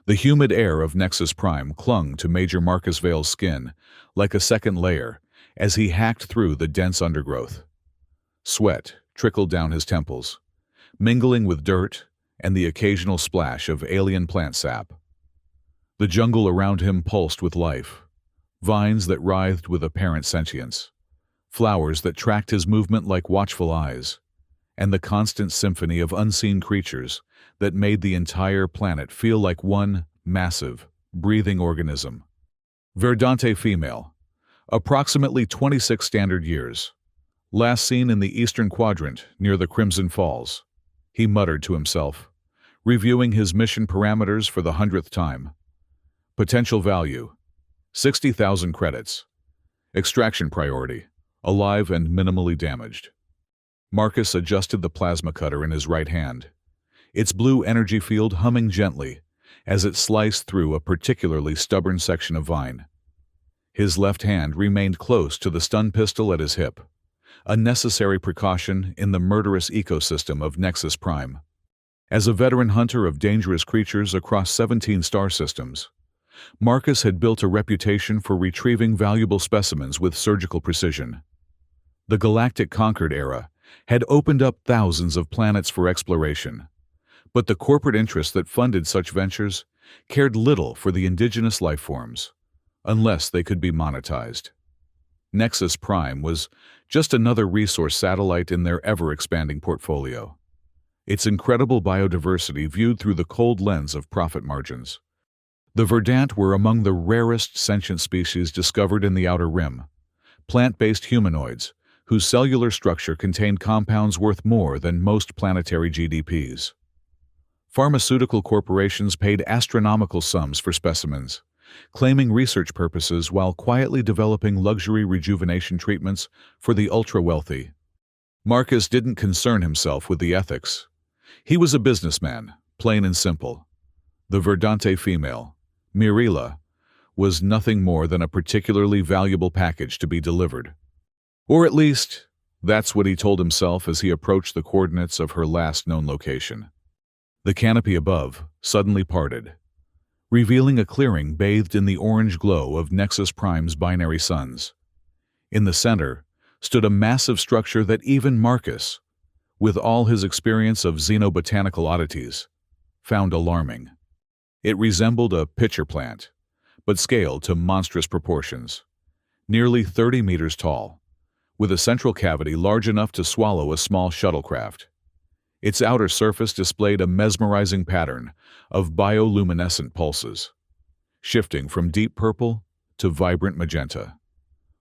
The humid air of Nexus Prime clung to Major Marcus Vale's skin like a second layer as he hacked through the dense undergrowth. Sweat trickled down his temples, mingling with dirt and the occasional splash of alien plant sap. The jungle around him pulsed with life, vines that writhed with apparent sentience, flowers that tracked his movement like watchful eyes, and the constant symphony of unseen creatures that made the entire planet feel like one massive, breathing organism. Verdante female, approximately 26 standard years, last seen in the eastern quadrant near the Crimson Falls, he muttered to himself, reviewing his mission parameters for the 100th time. Potential value, 60,000 credits. Extraction priority, alive and minimally damaged. Marcus adjusted the plasma cutter in his right hand, its blue energy field humming gently as it sliced through a particularly stubborn section of vine. His left hand remained close to the stun pistol at his hip, a necessary precaution in the murderous ecosystem of Nexus Prime. As a veteran hunter of dangerous creatures across 17 star systems, Marcus had built a reputation for retrieving valuable specimens with surgical precision. The Galactic Conquered era had opened up thousands of planets for exploration, but the corporate interests that funded such ventures cared little for the indigenous life forms, unless they could be monetized. Nexus Prime was just another resource satellite in their ever-expanding portfolio, its incredible biodiversity viewed through the cold lens of profit margins. The Verdant were among the rarest sentient species discovered in the Outer Rim, plant-based humanoids whose cellular structure contained compounds worth more than most planetary GDPs. Pharmaceutical corporations paid astronomical sums for specimens, claiming research purposes while quietly developing luxury rejuvenation treatments for the ultra-wealthy. Marcus didn't concern himself with the ethics. He was a businessman, plain and simple. The Verdante female, Mirila, was nothing more than a particularly valuable package to be delivered. Or at least, that's what he told himself as he approached the coordinates of her last known location. The canopy above suddenly parted, revealing a clearing bathed in the orange glow of Nexus Prime's binary suns. In the center stood a massive structure that even Marcus, with all his experience of xenobotanical oddities, found alarming. It resembled a pitcher plant, but scaled to monstrous proportions, nearly 30 meters tall, with a central cavity large enough to swallow a small shuttlecraft. Its outer surface displayed a mesmerizing pattern of bioluminescent pulses, shifting from deep purple to vibrant magenta.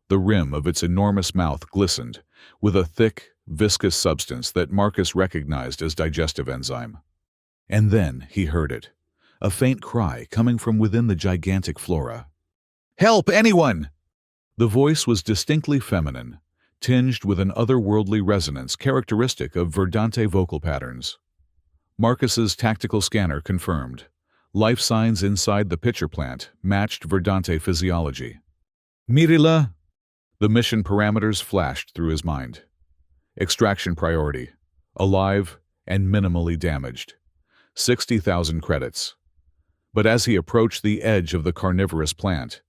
The rim of its enormous mouth glistened with a thick, viscous substance that Marcus recognized as digestive enzyme. And then he heard it, a faint cry coming from within the gigantic flora. "Help, anyone!" The voice was distinctly feminine, tinged with an otherworldly resonance characteristic of Verdante vocal patterns. Marcus's tactical scanner confirmed. Life signs inside the pitcher plant matched Verdante physiology. Mirila! The mission parameters flashed through his mind. Extraction priority, alive and minimally damaged. 60,000 credits. But as he approached the edge of the carnivorous plant,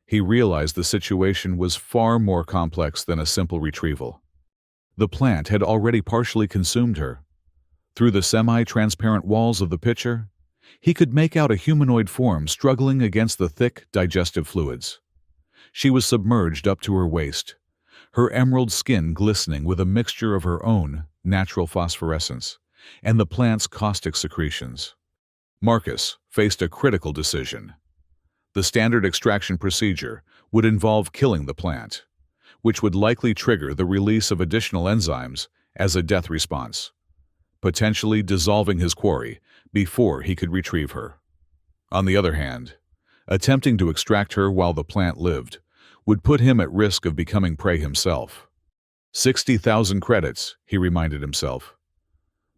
he realized the situation was far more complex than a simple retrieval. The plant had already partially consumed her. Through the semi-transparent walls of the pitcher, he could make out a humanoid form struggling against the thick, digestive fluids. She was submerged up to her waist, her emerald skin glistening with a mixture of her own natural phosphorescence and the plant's caustic secretions. Marcus faced a critical decision. The standard extraction procedure would involve killing the plant, which would likely trigger the release of additional enzymes as a death response, potentially dissolving his quarry before he could retrieve her. On the other hand, attempting to extract her while the plant lived would put him at risk of becoming prey himself. 60,000 credits, he reminded himself.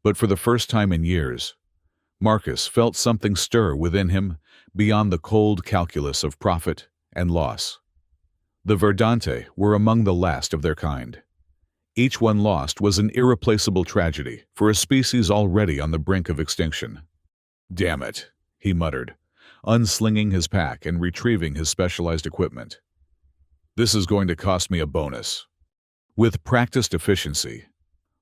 But for the first time in years, Marcus felt something stir within him beyond the cold calculus of profit and loss. The Verdante were among the last of their kind. Each one lost was an irreplaceable tragedy for a species already on the brink of extinction. "Damn it," he muttered, unslinging his pack and retrieving his specialized equipment. This is going to cost me a bonus. With practiced efficiency,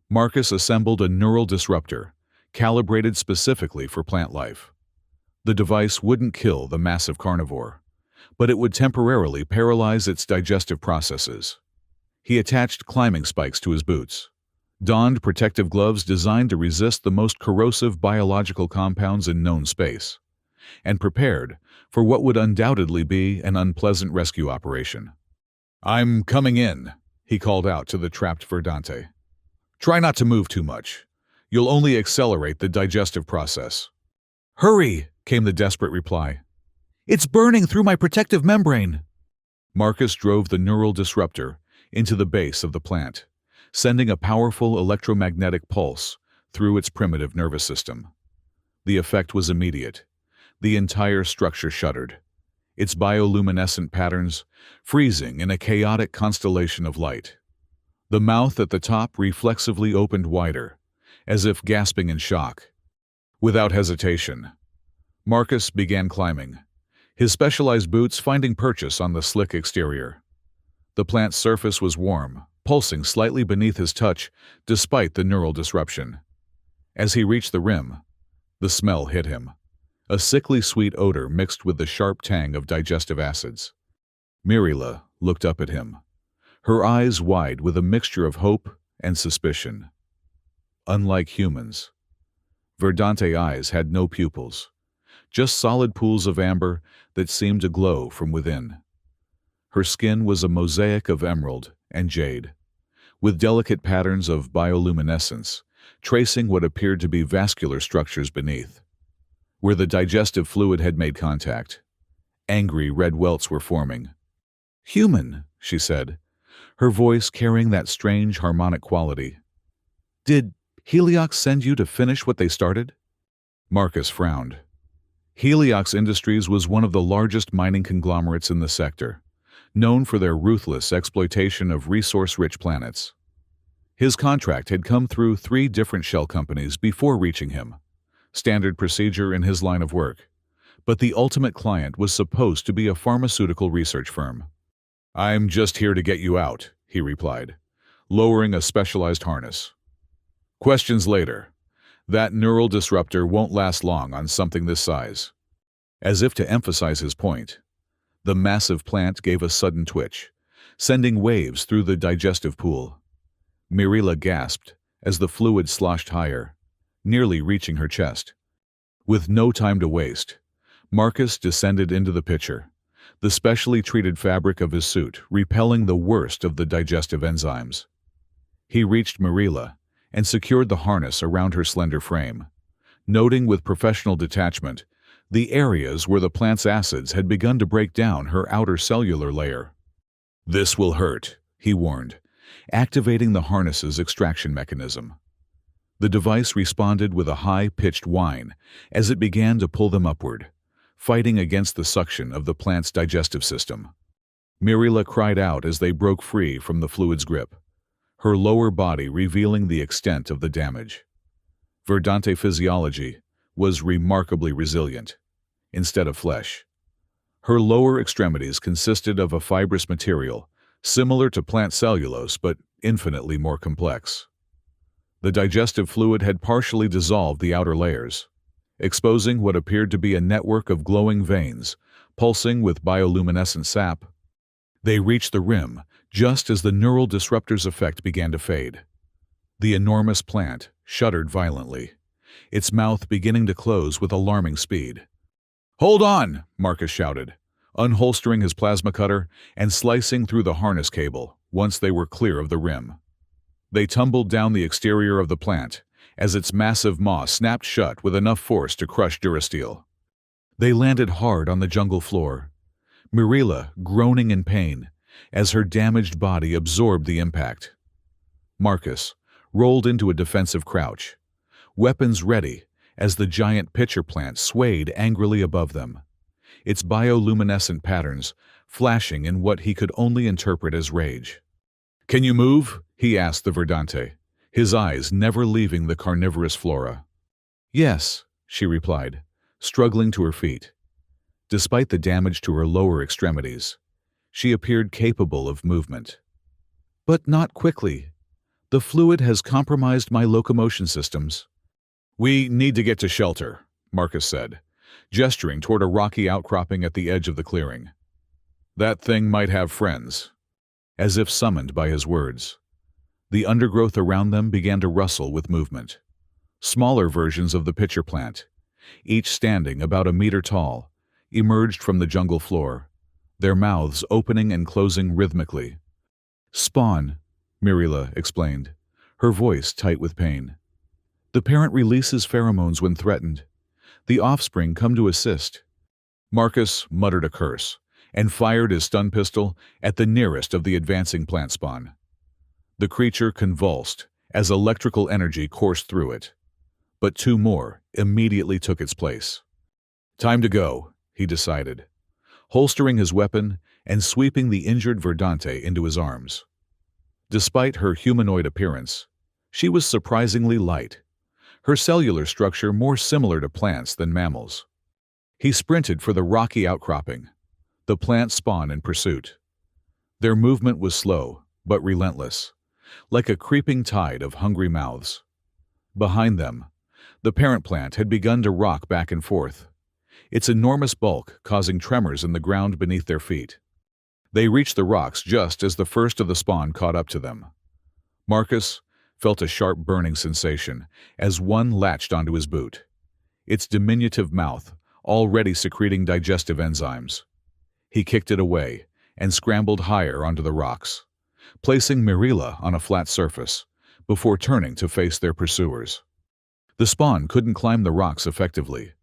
Marcus assembled a neural disruptor, calibrated specifically for plant life. The device wouldn't kill the massive carnivore, but it would temporarily paralyze its digestive processes. He attached climbing spikes to his boots, donned protective gloves designed to resist the most corrosive biological compounds in known space, and prepared for what would undoubtedly be an unpleasant rescue operation. "I'm coming in," he called out to the trapped Verdante. "Try not to move too much. You'll only accelerate the digestive process." "Hurry!" came the desperate reply. "It's burning through my protective membrane." Marcus drove the neural disruptor into the base of the plant, sending a powerful electromagnetic pulse through its primitive nervous system. The effect was immediate. The entire structure shuddered, its bioluminescent patterns freezing in a chaotic constellation of light. The mouth at the top reflexively opened wider, as if gasping in shock. Without hesitation, Marcus began climbing, his specialized boots finding purchase on the slick exterior. The plant's surface was warm, pulsing slightly beneath his touch despite the neural disruption. As he reached the rim, the smell hit him, a sickly sweet odor mixed with the sharp tang of digestive acids. Mirila looked up at him, her eyes wide with a mixture of hope and suspicion. Unlike humans, Verdante eyes had no pupils, just solid pools of amber that seemed to glow from within. Her skin was a mosaic of emerald and jade, with delicate patterns of bioluminescence tracing what appeared to be vascular structures beneath. Where the digestive fluid had made contact, angry red welts were forming. "Human," she said, her voice carrying that strange harmonic quality. "Did Heliox send you to finish what they started?" Marcus frowned. Heliox Industries was one of the largest mining conglomerates in the sector, known for their ruthless exploitation of resource-rich planets. His contract had come through 3 different shell companies before reaching him, standard procedure in his line of work, but the ultimate client was supposed to be a pharmaceutical research firm. "I'm just here to get you out," he replied, lowering a specialized harness. "Questions later. That neural disruptor won't last long on something this size." As if to emphasize his point, the massive plant gave a sudden twitch, sending waves through the digestive pool. Mirila gasped as the fluid sloshed higher, nearly reaching her chest. With no time to waste, Marcus descended into the pitcher, the specially treated fabric of his suit repelling the worst of the digestive enzymes. He reached Mirila and secured the harness around her slender frame, noting with professional detachment the areas where the plant's acids had begun to break down her outer cellular layer. "This will hurt," he warned, activating the harness's extraction mechanism. The device responded with a high-pitched whine as it began to pull them upward, fighting against the suction of the plant's digestive system. Mirila cried out as they broke free from the fluid's grip, her lower body revealing the extent of the damage. Verdante physiology was remarkably resilient, instead of flesh. Her lower extremities consisted of a fibrous material, similar to plant cellulose but infinitely more complex. The digestive fluid had partially dissolved the outer layers, exposing what appeared to be a network of glowing veins, pulsing with bioluminescent sap. They reached the rim just as the neural disruptor's effect began to fade. The enormous plant shuddered violently, its mouth beginning to close with alarming speed. "Hold on!" Marcus shouted, unholstering his plasma cutter and slicing through the harness cable once they were clear of the rim. They tumbled down the exterior of the plant as its massive maw snapped shut with enough force to crush Durasteel. They landed hard on the jungle floor, Mirila groaning in pain as her damaged body absorbed the impact. Marcus rolled into a defensive crouch, weapons ready as the giant pitcher plant swayed angrily above them, its bioluminescent patterns flashing in what he could only interpret as rage. "Can you move?" he asked the Verdante, his eyes never leaving the carnivorous flora. "Yes," she replied, struggling to her feet. Despite the damage to her lower extremities, she appeared capable of movement. But not quickly. The fluid has compromised my locomotion systems. We need to get to shelter, Marcus said, gesturing toward a rocky outcropping at the edge of the clearing. That thing might have friends. As if summoned by his words, the undergrowth around them began to rustle with movement. Smaller versions of the pitcher plant, each standing about a meter tall, emerged from the jungle floor, their mouths opening and closing rhythmically. Spawn, Mirila explained, her voice tight with pain. The parent releases pheromones when threatened. The offspring come to assist. Marcus muttered a curse and fired his stun pistol at the nearest of the advancing plant spawn. The creature convulsed as electrical energy coursed through it, but two more immediately took its place. Time to go, he decided, holstering his weapon and sweeping the injured Verdante into his arms. Despite her humanoid appearance, she was surprisingly light, her cellular structure more similar to plants than mammals. He sprinted for the rocky outcropping, the plant spawn in pursuit. Their movement was slow, but relentless, like a creeping tide of hungry mouths. Behind them, the parent plant had begun to rock back and forth, its enormous bulk causing tremors in the ground beneath their feet. They reached the rocks just as the first of the spawn caught up to them. Marcus felt a sharp burning sensation as one latched onto his boot, its diminutive mouth already secreting digestive enzymes. He kicked it away and scrambled higher onto the rocks, placing Mirila on a flat surface before turning to face their pursuers. The spawn couldn't climb the rocks effectively.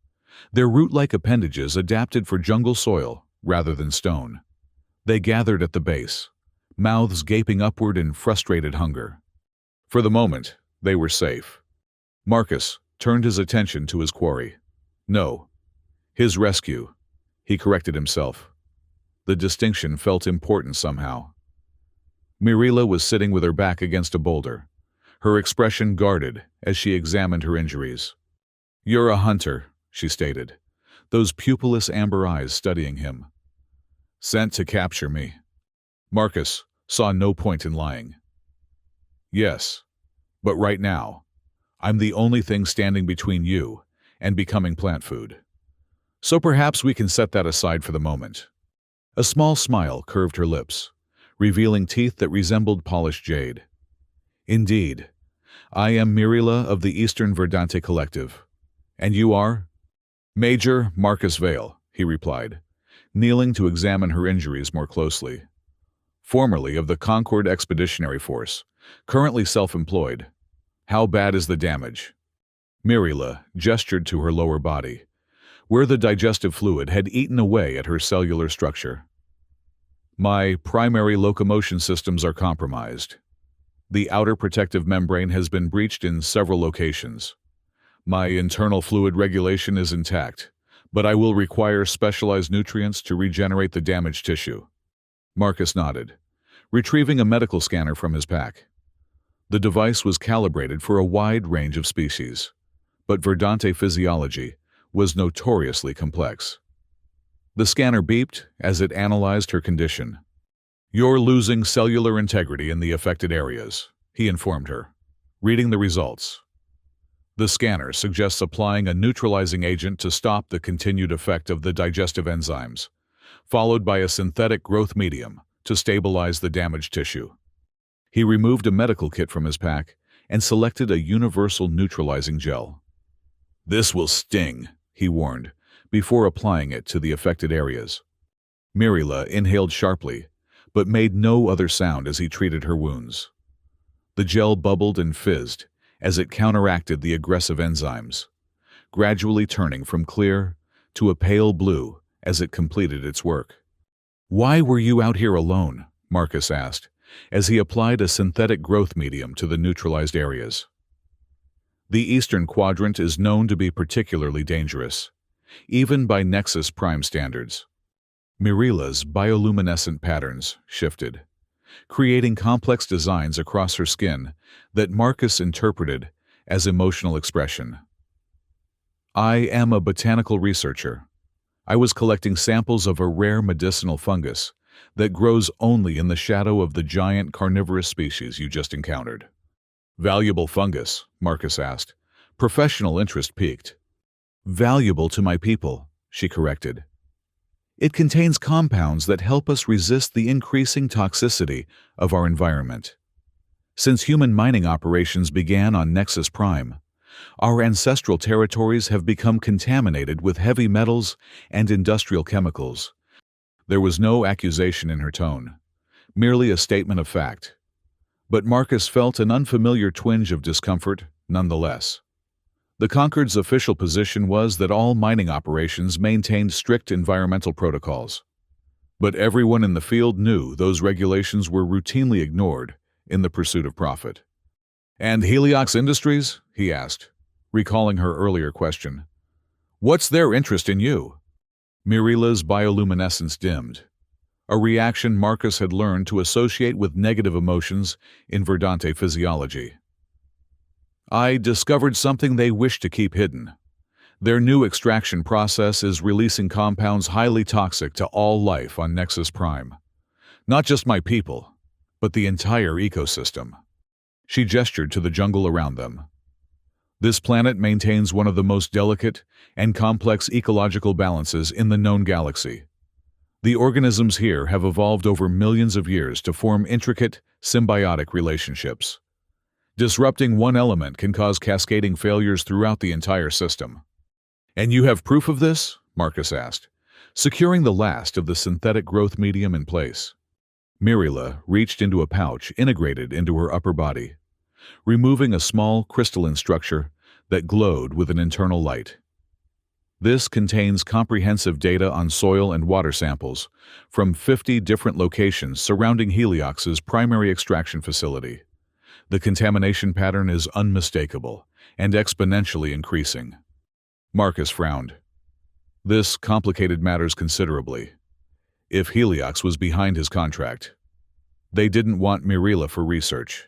Their root-like appendages adapted for jungle soil rather than stone. They gathered at the base, mouths gaping upward in frustrated hunger. For the moment, they were safe. Marcus turned his attention to his quarry. No, his rescue. He corrected himself. The distinction felt important somehow. Mirila was sitting with her back against a boulder, her expression guarded as she examined her injuries. "You're a hunter," she stated, those pupilless amber eyes studying him. "Sent to capture me." Marcus saw no point in lying. "Yes, but right now, I'm the only thing standing between you and becoming plant food. So perhaps we can set that aside for the moment." A small smile curved her lips, revealing teeth that resembled polished jade. "Indeed, I am Mirila of the Eastern Verdante Collective. And you are?" "Major Marcus Vale," he replied, kneeling to examine her injuries more closely. "Formerly of the Concord Expeditionary Force, currently self-employed. How bad is the damage?" Mirila gestured to her lower body, where the digestive fluid had eaten away at her cellular structure. "My primary locomotion systems are compromised. The outer protective membrane has been breached in several locations. My internal fluid regulation is intact, but I will require specialized nutrients to regenerate the damaged tissue." Marcus nodded, retrieving a medical scanner from his pack. The device was calibrated for a wide range of species, but Verdante physiology was notoriously complex. The scanner beeped as it analyzed her condition. "You're losing cellular integrity in the affected areas," he informed her, reading the results. "The scanner suggests applying a neutralizing agent to stop the continued effect of the digestive enzymes, followed by a synthetic growth medium to stabilize the damaged tissue." He removed a medical kit from his pack and selected a universal neutralizing gel. "This will sting," he warned, before applying it to the affected areas. Mirila inhaled sharply, but made no other sound as he treated her wounds. The gel bubbled and fizzed as it counteracted the aggressive enzymes, gradually turning from clear to a pale blue as it completed its work. "Why were you out here alone?" Marcus asked, as he applied a synthetic growth medium to the neutralized areas. "The eastern quadrant is known to be particularly dangerous, even by Nexus Prime standards." Mirila's bioluminescent patterns shifted, creating complex designs across her skin that Marcus interpreted as emotional expression. "I am a botanical researcher. I was collecting samples of a rare medicinal fungus that grows only in the shadow of the giant carnivorous species you just encountered. Valuable fungus, Marcus asked. Professional interest piqued. Valuable to my people, she corrected. It contains compounds that help us resist the increasing toxicity of our environment. Since human mining operations began on Nexus Prime, our ancestral territories have become contaminated with heavy metals and industrial chemicals. There was no accusation in her tone, merely a statement of fact. But Marcus felt an unfamiliar twinge of discomfort nonetheless. The Concord's official position was that all mining operations maintained strict environmental protocols. But everyone in the field knew those regulations were routinely ignored in the pursuit of profit. "And Heliox Industries?" he asked, recalling her earlier question. "What's their interest in you?" Mirila's bioluminescence dimmed, a reaction Marcus had learned to associate with negative emotions in Verdante physiology. "I discovered something they wish to keep hidden. Their new extraction process is releasing compounds highly toxic to all life on Nexus Prime. Not just my people, but the entire ecosystem." She gestured to the jungle around them. This planet maintains one of the most delicate and complex ecological balances in the known galaxy. The organisms here have evolved over millions of years to form intricate, symbiotic relationships. Disrupting one element can cause cascading failures throughout the entire system. "And you have proof of this?" Marcus asked, securing the last of the synthetic growth medium in place. Mirila reached into a pouch integrated into her upper body, removing a small crystalline structure that glowed with an internal light. This contains comprehensive data on soil and water samples from 50 different locations surrounding Heliox's primary extraction facility. The contamination pattern is unmistakable and exponentially increasing. Marcus frowned. This complicated matters considerably. If Heliox was behind his contract, they didn't want Mirila for research.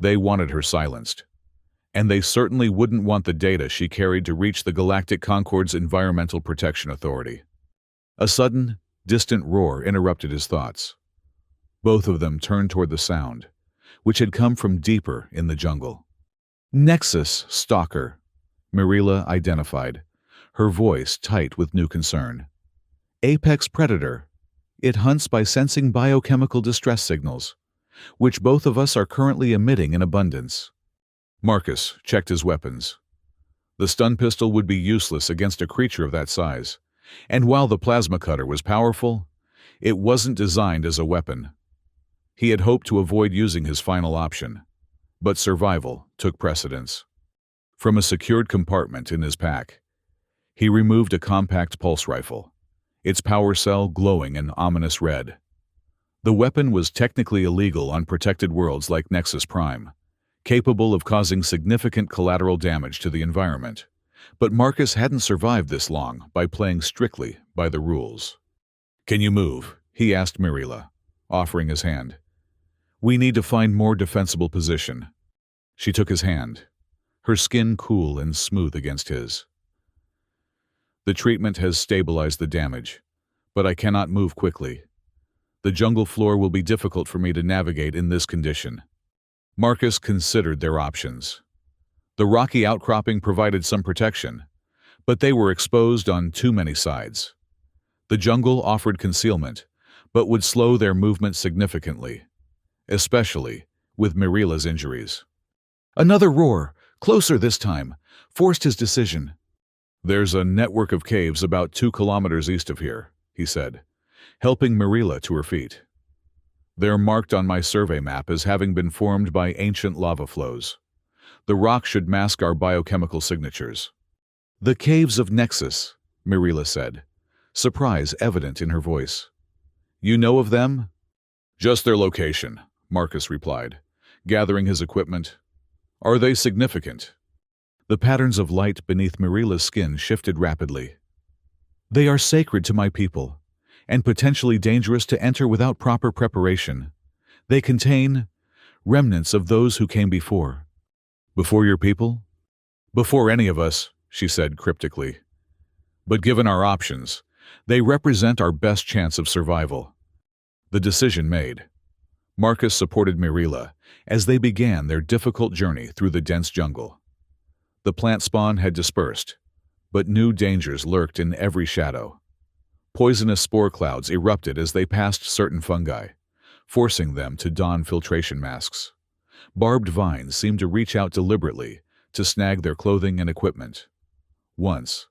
They wanted her silenced. And they certainly wouldn't want the data she carried to reach the Galactic Concord's Environmental Protection Authority. A sudden, distant roar interrupted his thoughts. Both of them turned toward the sound, which had come from deeper in the jungle. "Nexus Stalker," Mirila identified, her voice tight with new concern. "Apex predator. It hunts by sensing biochemical distress signals, which both of us are currently emitting in abundance." Marcus checked his weapons. The stun pistol would be useless against a creature of that size, and while the plasma cutter was powerful, it wasn't designed as a weapon. He had hoped to avoid using his final option, but survival took precedence. From a secured compartment in his pack, he removed a compact pulse rifle, its power cell glowing an ominous red. The weapon was technically illegal on protected worlds like Nexus Prime, capable of causing significant collateral damage to the environment. But Marcus hadn't survived this long by playing strictly by the rules. "Can you move?" he asked Mirila, offering his hand. "We need to find more defensible position." She took his hand, her skin cool and smooth against his. "The treatment has stabilized the damage, but I cannot move quickly. The jungle floor will be difficult for me to navigate in this condition." Marcus considered their options. The rocky outcropping provided some protection, but they were exposed on too many sides. The jungle offered concealment, but would slow their movement significantly, especially with Mirila's injuries. Another roar, closer this time, forced his decision. "There's a network of caves about 2 kilometers east of here," he said, helping Mirila to her feet. "They're marked on my survey map as having been formed by ancient lava flows. The rock should mask our biochemical signatures." "The caves of Nexus," Mirila said, surprise evident in her voice. "You know of them?" "Just their location," Marcus replied, gathering his equipment. "Are they significant?" The patterns of light beneath Mirila's skin shifted rapidly. "They are sacred to my people, and potentially dangerous to enter without proper preparation. They contain remnants of those who came before." "Before your people?" "Before any of us," she said cryptically. "But given our options, They represent our best chance of survival." The decision made. Marcus supported Mirila as they began their difficult journey through the dense jungle. The plant spawn had dispersed, but new dangers lurked in every shadow. Poisonous spore clouds erupted as they passed certain fungi, forcing them to don filtration masks. Barbed vines seemed to reach out deliberately to snag their clothing and equipment. Once,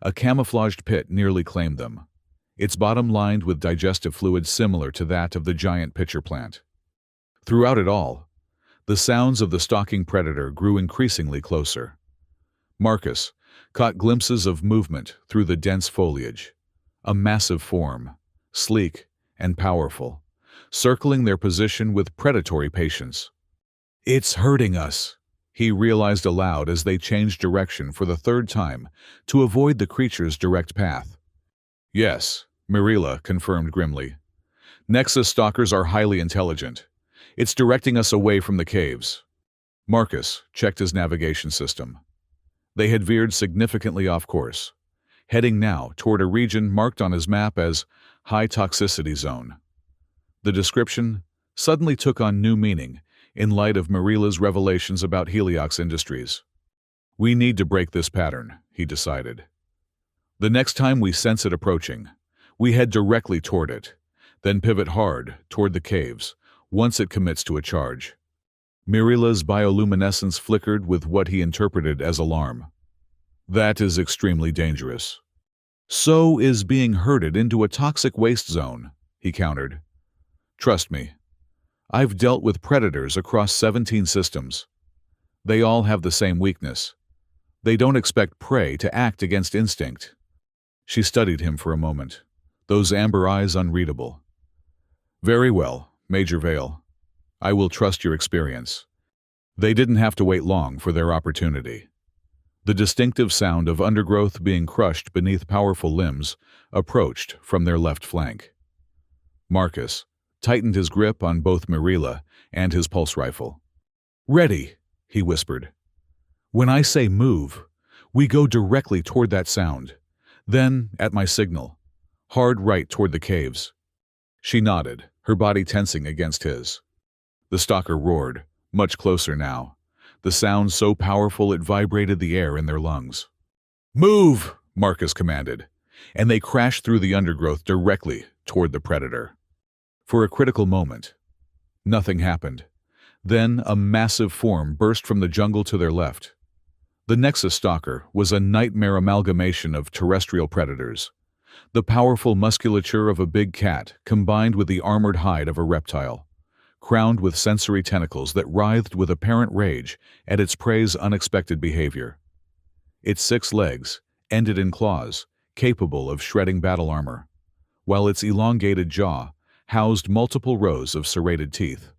a camouflaged pit nearly claimed them, its bottom lined with digestive fluid similar to that of the giant pitcher plant. Throughout it all, the sounds of the stalking predator grew increasingly closer. Marcus caught glimpses of movement through the dense foliage, a massive form, sleek and powerful, circling their position with predatory patience. "It's hurting us," he realized aloud as they changed direction for the third time to avoid the creature's direct path. "Yes," Mirila confirmed grimly. "Nexus stalkers are highly intelligent. It's directing us away from the caves." Marcus checked his navigation system. They had veered significantly off course, heading now toward a region marked on his map as High Toxicity Zone. The description suddenly took on new meaning in light of Marila's revelations about Heliox Industries. "We need to break this pattern," he decided. "The next time we sense it approaching, we head directly toward it, then pivot hard toward the caves once it commits to a charge." Mirila's bioluminescence flickered with what he interpreted as alarm. "That is extremely dangerous." "So is being herded into a toxic waste zone," he countered. "Trust me. I've dealt with predators across 17 systems. They all have the same weakness. They don't expect prey to act against instinct." She studied him for a moment, those amber eyes unreadable. "Very well, Major Vale. I will trust your experience." They didn't have to wait long for their opportunity. The distinctive sound of undergrowth being crushed beneath powerful limbs approached from their left flank. Marcus tightened his grip on both Mirila and his pulse rifle. "Ready," he whispered. "When I say move, we go directly toward that sound. Then, at my signal, hard right toward the caves." She nodded, her body tensing against his. The stalker roared, much closer now, the sound so powerful it vibrated the air in their lungs. "Move!" Marcus commanded, and they crashed through the undergrowth directly toward the predator. For a critical moment, nothing happened. Then a massive form burst from the jungle to their left. The Nexus stalker was a nightmare amalgamation of terrestrial predators. The powerful musculature of a big cat combined with the armored hide of a reptile, crowned with sensory tentacles that writhed with apparent rage at its prey's unexpected behavior. Its 6 legs ended in claws, capable of shredding battle armor, while its elongated jaw housed multiple rows of serrated teeth.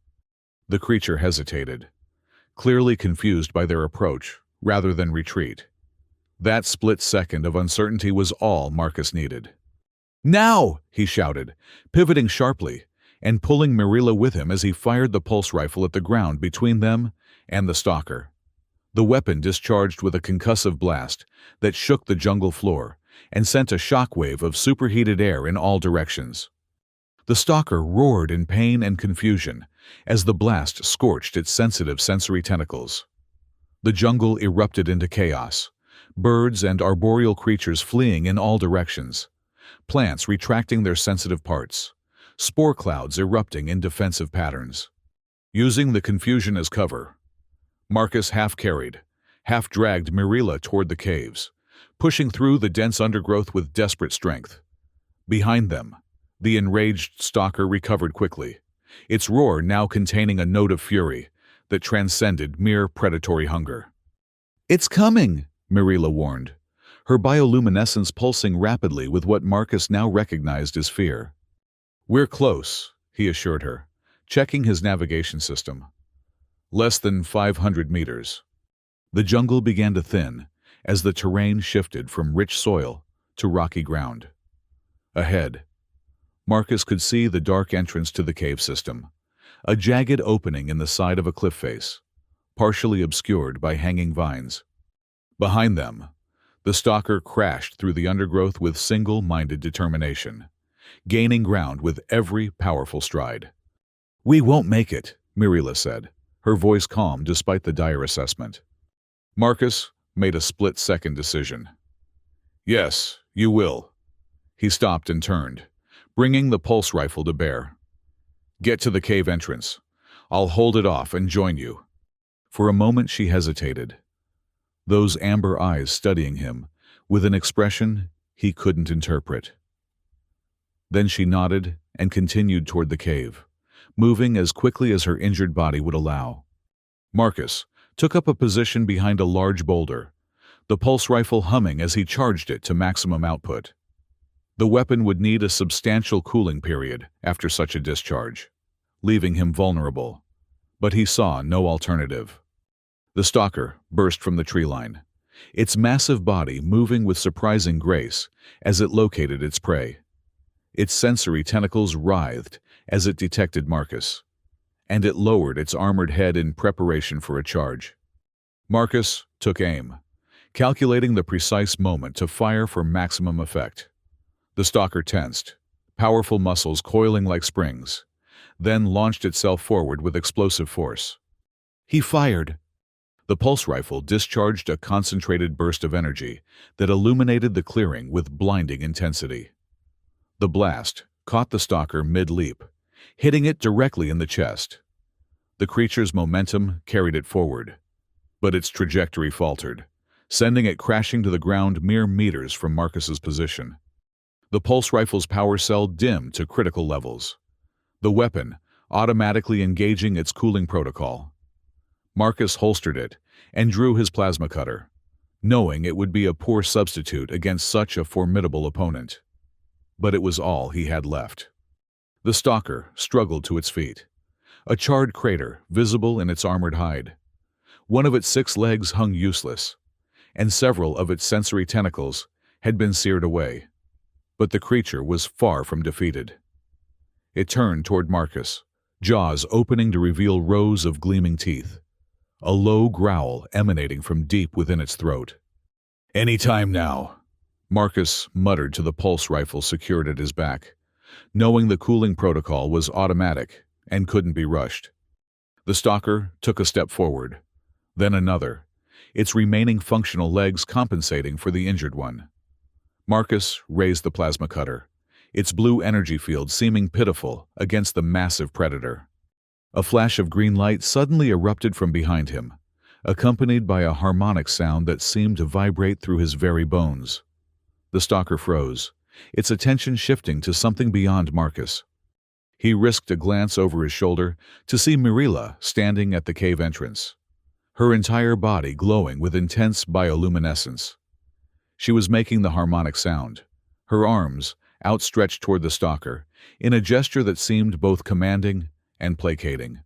The creature hesitated, clearly confused by their approach rather than retreat. That split second of uncertainty was all Marcus needed. "Now!" he shouted, pivoting sharply and pulling Mirila with him as he fired the pulse rifle at the ground between them and the stalker. The weapon discharged with a concussive blast that shook the jungle floor and sent a shockwave of superheated air in all directions. The stalker roared in pain and confusion as the blast scorched its sensitive sensory tentacles. The jungle erupted into chaos, birds and arboreal creatures fleeing in all directions, plants retracting their sensitive parts, spore clouds erupting in defensive patterns. Using the confusion as cover, Marcus half-carried, half-dragged Mirila toward the caves, pushing through the dense undergrowth with desperate strength. Behind them, the enraged stalker recovered quickly, its roar now containing a note of fury that transcended mere predatory hunger. "It's coming!" Mirila warned, her bioluminescence pulsing rapidly with what Marcus now recognized as fear. "We're close," he assured her, checking his navigation system. "Less than 500 meters." The jungle began to thin as the terrain shifted from rich soil to rocky ground. Ahead, Marcus could see the dark entrance to the cave system, a jagged opening in the side of a cliff face, partially obscured by hanging vines. Behind them, The stalker crashed through the undergrowth with single-minded determination, gaining ground with every powerful stride. "We won't make it," Mirila said, her voice calm despite the dire assessment. Marcus made a split-second decision. "Yes, you will." He stopped and turned, bringing the pulse rifle to bear. "Get to the cave entrance. I'll hold it off and join you." For a moment she hesitated, those amber eyes studying him with an expression he couldn't interpret. Then she nodded and continued toward the cave, moving as quickly as her injured body would allow. Marcus took up a position behind a large boulder, the pulse rifle humming as he charged it to maximum output. The weapon would need a substantial cooling period after such a discharge, leaving him vulnerable. But he saw no alternative. The stalker burst from the tree line, its massive body moving with surprising grace as it located its prey. Its sensory tentacles writhed as it detected Marcus, and it lowered its armored head in preparation for a charge. Marcus took aim, calculating the precise moment to fire for maximum effect. The stalker tensed, powerful muscles coiling like springs, then launched itself forward with explosive force. He fired. The pulse rifle discharged a concentrated burst of energy that illuminated the clearing with blinding intensity. The blast caught the stalker mid-leap, hitting it directly in the chest. The creature's momentum carried it forward, but its trajectory faltered, sending it crashing to the ground mere meters from Marcus's position. The pulse rifle's power cell dimmed to critical levels, the weapon automatically engaging its cooling protocol. Marcus holstered it and drew his plasma cutter, knowing it would be a poor substitute against such a formidable opponent. But it was all he had left. The stalker struggled to its feet, a charred crater visible in its armored hide. One of its 6 legs hung useless, and several of its sensory tentacles had been seared away. But the creature was far from defeated. It turned toward Marcus, jaws opening to reveal rows of gleaming teeth, a low growl emanating from deep within its throat. "Any time now," Marcus muttered to the pulse rifle secured at his back, knowing the cooling protocol was automatic and couldn't be rushed. The stalker took a step forward, then another, its remaining functional legs compensating for the injured one. Marcus raised the plasma cutter, its blue energy field seeming pitiful against the massive predator. A flash of green light suddenly erupted from behind him, accompanied by a harmonic sound that seemed to vibrate through his very bones. The stalker froze, its attention shifting to something beyond Marcus. He risked a glance over his shoulder to see Mirila standing at the cave entrance, her entire body glowing with intense bioluminescence. She was making the harmonic sound, her arms outstretched toward the stalker, in a gesture that seemed both commanding and placating.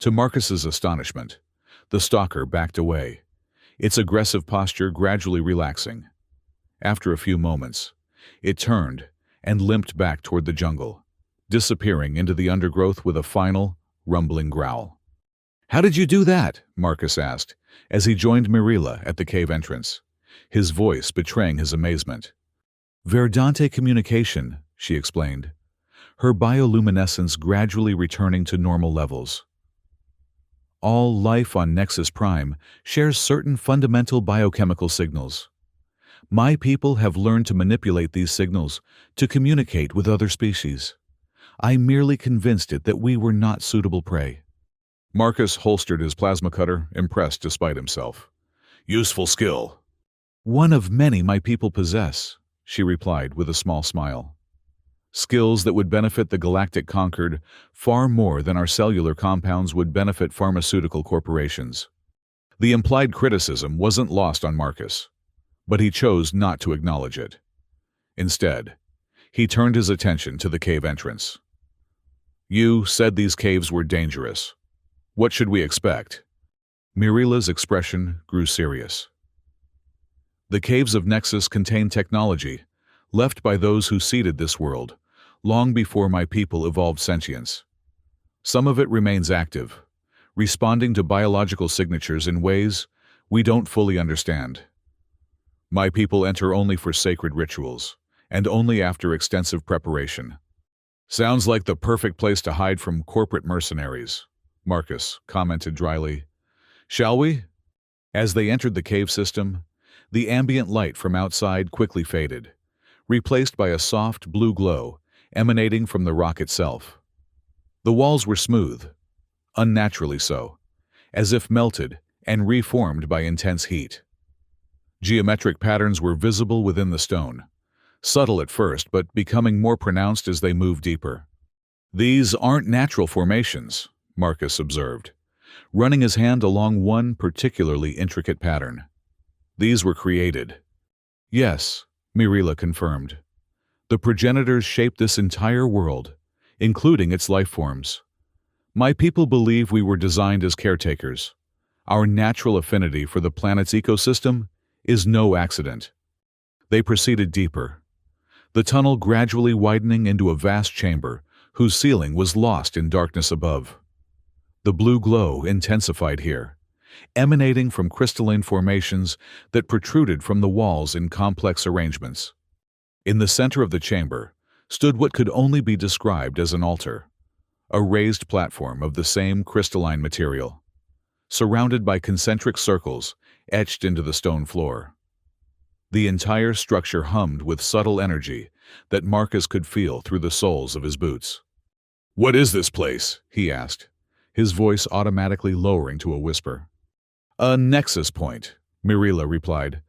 To Marcus's astonishment, the stalker backed away, its aggressive posture gradually relaxing. After a few moments, it turned and limped back toward the jungle, disappearing into the undergrowth with a final, rumbling growl. "How did you do that?" Marcus asked, as he joined Mirila at the cave entrance, his voice betraying his amazement. "Verdante communication," she explained, her bioluminescence gradually returning to normal levels. All life on Nexus Prime shares certain fundamental biochemical signals. My people have learned to manipulate these signals to communicate with other species. I merely convinced it that we were not suitable prey." Marcus holstered his plasma cutter, impressed despite himself. "Useful skill." "One of many my people possess," she replied with a small smile. "Skills that would benefit the galactic conquered far more than our cellular compounds would benefit pharmaceutical corporations." The implied criticism wasn't lost on Marcus, but he chose not to acknowledge it. Instead, he turned his attention to the cave entrance. "You said these caves were dangerous. What should we expect?" Mirila's expression grew serious. "The caves of Nexus contain technology left by those who seeded this world long before my people evolved sentience. Some of it remains active, responding to biological signatures in ways we don't fully understand. My people enter only for sacred rituals, and only after extensive preparation. Sounds like the perfect place to hide from corporate mercenaries, Marcus commented dryly. Shall we? As they entered the cave system, the ambient light from outside quickly faded, replaced by a soft blue glow emanating from the rock itself. The walls were smooth, unnaturally so, as if melted and reformed by intense heat. Geometric patterns were visible within the stone, subtle at first but becoming more pronounced as they moved deeper. These aren't natural formations, Marcus observed, running his hand along one particularly intricate pattern. These were created. Yes, Mirila confirmed. The progenitors shaped this entire world, including its life forms. My people believe we were designed as caretakers. Our natural affinity for the planet's ecosystem is no accident. They proceeded deeper, the tunnel gradually widening into a vast chamber whose ceiling was lost in darkness above. The blue glow intensified here, emanating from crystalline formations that protruded from the walls in complex arrangements. In the center of the chamber stood what could only be described as an altar, a raised platform of the same crystalline material, surrounded by concentric circles etched into the stone floor. The entire structure hummed with subtle energy that Marcus could feel through the soles of his boots. "What is this place?" he asked, his voice automatically lowering to a whisper. "A nexus point," Mirila replied,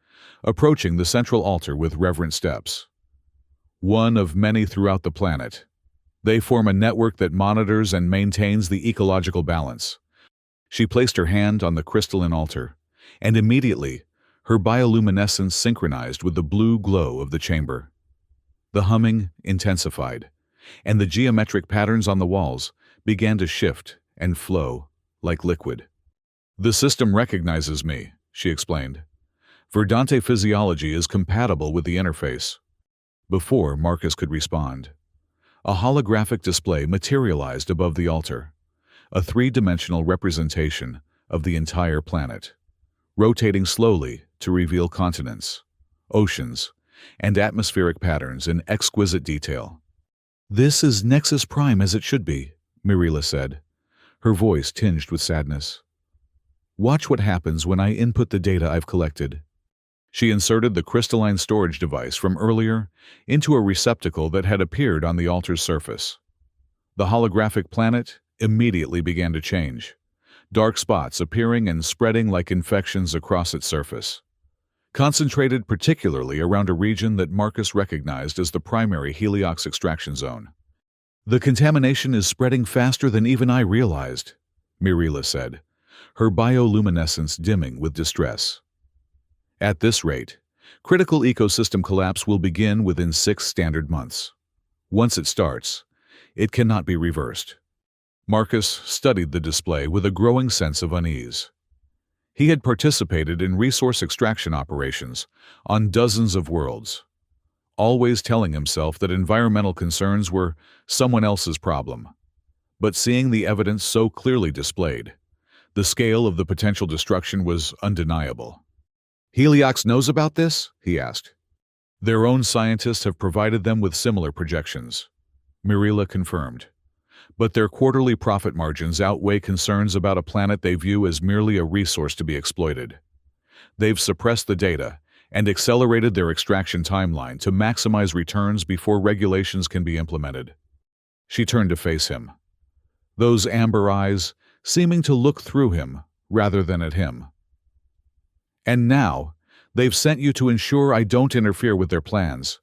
approaching the central altar with reverent steps. "One of many throughout the planet. They form a network that monitors and maintains the ecological balance." She placed her hand on the crystalline altar, and immediately her bioluminescence synchronized with the blue glow of the chamber. The humming intensified, and the geometric patterns on the walls began to shift and flow like liquid. "The system recognizes me," she explained. "Verdante physiology is compatible with the interface." Before Marcus could respond, a holographic display materialized above the altar, a three-dimensional representation of the entire planet, rotating slowly to reveal continents, oceans, and atmospheric patterns in exquisite detail. "This is Nexus Prime as it should be," Mirila said, her voice tinged with sadness. "Watch what happens when I input the data I've collected." She inserted the crystalline storage device from earlier into a receptacle that had appeared on the altar's surface. The holographic planet immediately began to change, dark spots appearing and spreading like infections across its surface, concentrated particularly around a region that Marcus recognized as the primary heliox extraction zone. "The contamination is spreading faster than even I realized," Mirila said, her bioluminescence dimming with distress. "At this rate, critical ecosystem collapse will begin within 6 standard months. Once it starts, it cannot be reversed." Marcus studied the display with a growing sense of unease. He had participated in resource extraction operations on dozens of worlds, always telling himself that environmental concerns were someone else's problem. But seeing the evidence so clearly displayed, the scale of the potential destruction was undeniable. "Heliox knows about this?" he asked. "Their own scientists have provided them with similar projections," Mirila confirmed. "But their quarterly profit margins outweigh concerns about a planet they view as merely a resource to be exploited. They've suppressed the data and accelerated their extraction timeline to maximize returns before regulations can be implemented." She turned to face him, those amber eyes seeming to look through him rather than at him. "And now, they've sent you to ensure I don't interfere with their plans."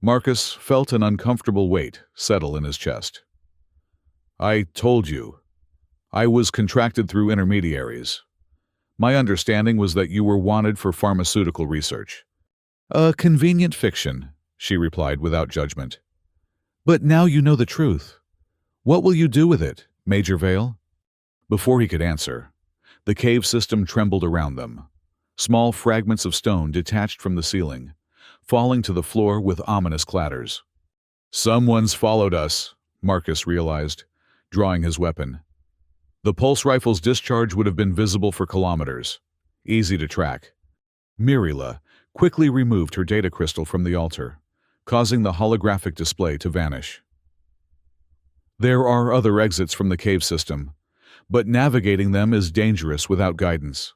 Marcus felt an uncomfortable weight settle in his chest. "I told you. I was contracted through intermediaries. My understanding was that you were wanted for pharmaceutical research." "A convenient fiction," she replied without judgment. "But now you know the truth. What will you do with it, Major Vale?" Before he could answer, the cave system trembled around them. Small fragments of stone detached from the ceiling, falling to the floor with ominous clatters. "Someone's followed us," Marcus realized, drawing his weapon. The pulse rifle's discharge would have been visible for kilometers, easy to track. Mirila quickly removed her data crystal from the altar, causing the holographic display to vanish. There are other exits from the cave system, but navigating them is dangerous without guidance.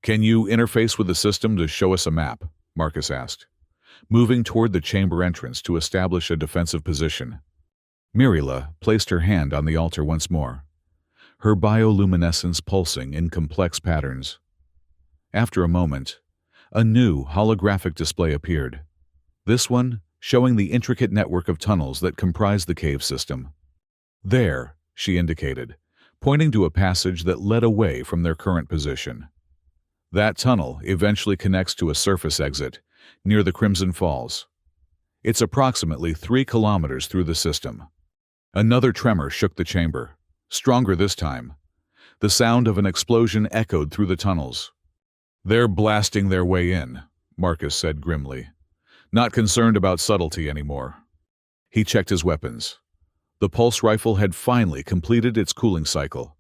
Can you interface with the system to show us a map? Marcus asked, moving toward the chamber entrance to establish a defensive position. Mirila placed her hand on the altar once more, her bioluminescence pulsing in complex patterns. After a moment, a new holographic display appeared, this one showing the intricate network of tunnels that comprise the cave system. There, she indicated, pointing to a passage that led away from their current position. That tunnel eventually connects to a surface exit near the Crimson Falls. It's approximately 3 kilometers through the system. Another tremor shook the chamber, stronger this time. The sound of an explosion echoed through the tunnels. They're blasting their way in, Marcus said grimly, not concerned about subtlety anymore. He checked his weapons. The pulse rifle had finally completed its cooling cycle,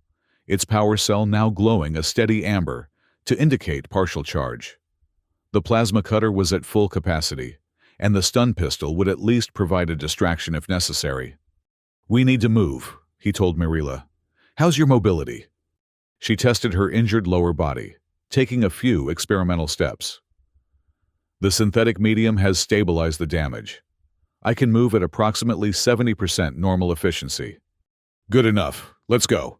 its power cell now glowing a steady amber to indicate partial charge. The plasma cutter was at full capacity, and the stun pistol would at least provide a distraction if necessary. We need to move, he told Mirila. How's your mobility? She tested her injured lower body, taking a few experimental steps. The synthetic medium has stabilized the damage. I can move at approximately 70% normal efficiency. Good enough. Let's go.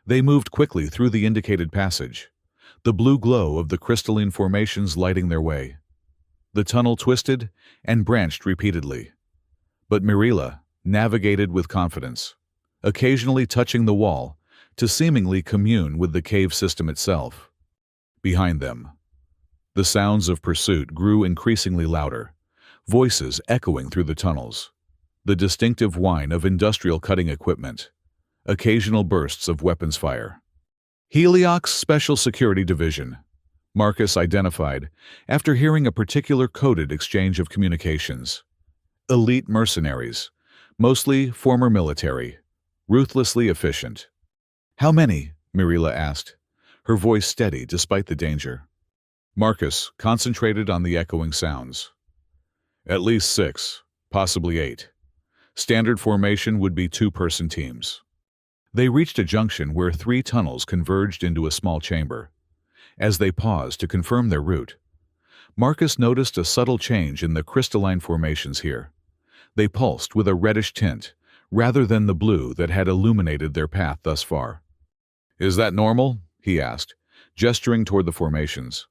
They moved quickly through the indicated passage, the blue glow of the crystalline formations lighting their way. The tunnel twisted and branched repeatedly, but Mirila navigated with confidence, occasionally touching the wall to seemingly commune with the cave system itself. Behind them, the sounds of pursuit grew increasingly louder, voices echoing through the tunnels, the distinctive whine of industrial cutting equipment, occasional bursts of weapons fire. Heliox Special Security Division, Marcus identified after hearing a particular coded exchange of communications. Elite mercenaries, mostly former military, ruthlessly efficient. How many? Mirila asked, her voice steady despite the danger. Marcus concentrated on the echoing sounds. At least 6, possibly 8. Standard formation would be 2-person teams. They reached a junction where 3 tunnels converged into a small chamber. As they paused to confirm their route, Marcus noticed a subtle change in the crystalline formations here. They pulsed with a reddish tint, rather than the blue that had illuminated their path thus far. Is that normal? He asked, gesturing toward the formations.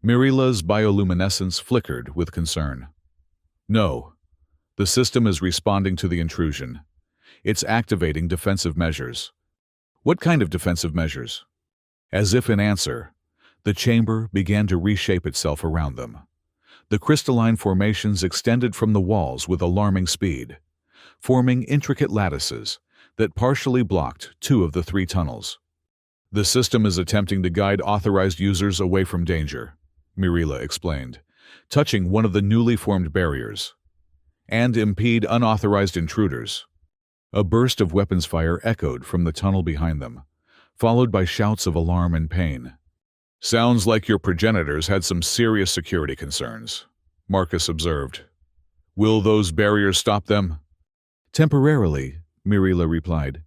Mirila's bioluminescence flickered with concern. No. The system is responding to the intrusion. It's activating defensive measures. What kind of defensive measures? As if in answer, the chamber began to reshape itself around them. The crystalline formations extended from the walls with alarming speed, forming intricate lattices that partially blocked 2 of the 3 tunnels. The system is attempting to guide authorized users away from danger, Mirila explained, touching one of the newly formed barriers, and impede unauthorized intruders. A burst of weapons fire echoed from the tunnel behind them, followed by shouts of alarm and pain. Sounds like your progenitors had some serious security concerns, Marcus observed. Will those barriers stop them? Temporarily, Mirila replied.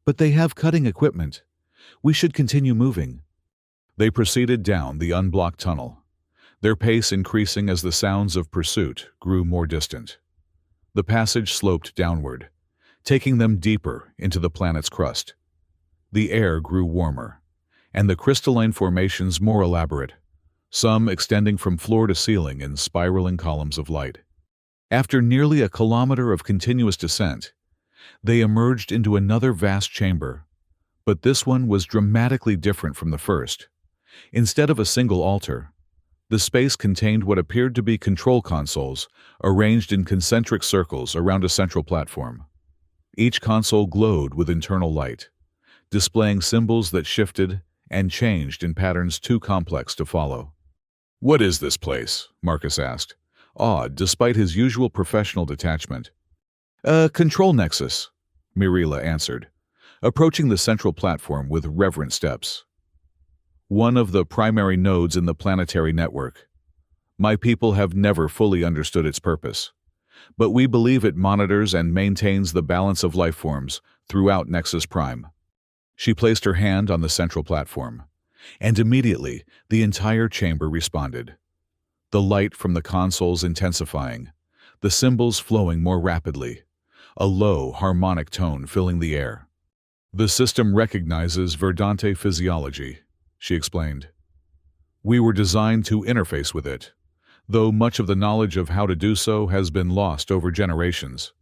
But they have cutting equipment. We should continue moving. They proceeded down the unblocked tunnel, their pace increasing as the sounds of pursuit grew more distant. The passage sloped downward, taking them deeper into the planet's crust. The air grew warmer, and the crystalline formations more elaborate, some extending from floor to ceiling in spiraling columns of light. After nearly a kilometer of continuous descent, they emerged into another vast chamber, but this one was dramatically different from the first. Instead of a single altar, the space contained what appeared to be control consoles arranged in concentric circles around a central platform. Each console glowed with internal light, displaying symbols that shifted and changed in patterns too complex to follow. What is this place? Marcus asked, awed despite his usual professional detachment. A control nexus, Mirila answered, approaching the central platform with reverent steps. One of the primary nodes in the planetary network. My people have never fully understood its purpose, but we believe it monitors and maintains the balance of life forms throughout Nexus Prime. She placed her hand on the central platform, and immediately the entire chamber responded. The light from the consoles intensifying, the symbols flowing more rapidly, a low, harmonic tone filling the air. The system recognizes Verdante physiology, she explained. We were designed to interface with it, though much of the knowledge of how to do so has been lost over generations.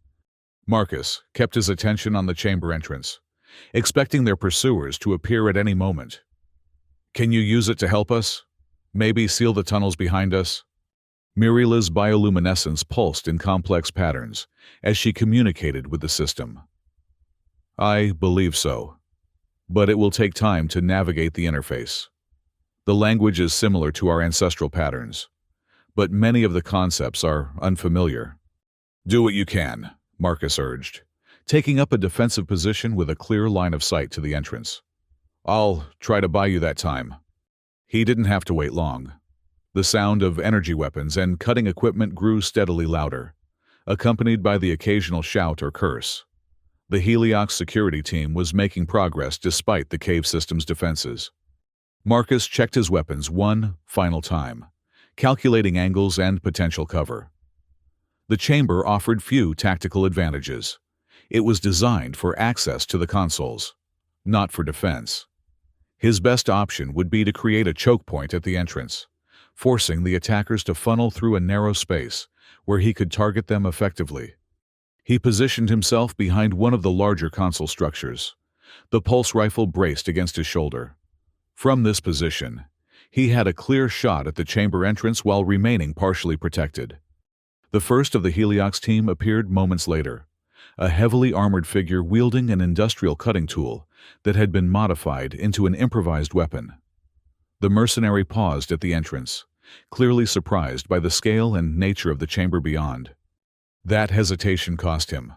Marcus kept his attention on the chamber entrance, expecting their pursuers to appear at any moment. Can you use it to help us? Maybe seal the tunnels behind us? Mirila's bioluminescence pulsed in complex patterns as she communicated with the system. I believe so, but it will take time to navigate the interface. The language is similar to our ancestral patterns, but many of the concepts are unfamiliar. Do what you can, Marcus urged, taking up a defensive position with a clear line of sight to the entrance. I'll try to buy you that time. He didn't have to wait long. The sound of energy weapons and cutting equipment grew steadily louder, accompanied by the occasional shout or curse. The Heliox security team was making progress despite the cave system's defenses. Marcus checked his weapons one final time, calculating angles and potential cover. The chamber offered few tactical advantages. It was designed for access to the consoles, not for defense. His best option would be to create a choke point at the entrance, forcing the attackers to funnel through a narrow space where he could target them effectively. He positioned himself behind one of the larger console structures, the pulse rifle braced against his shoulder. From this position, he had a clear shot at the chamber entrance while remaining partially protected. The first of the Heliox team appeared moments later, a heavily armored figure wielding an industrial cutting tool that had been modified into an improvised weapon. The mercenary paused at the entrance, clearly surprised by the scale and nature of the chamber beyond. That hesitation cost him.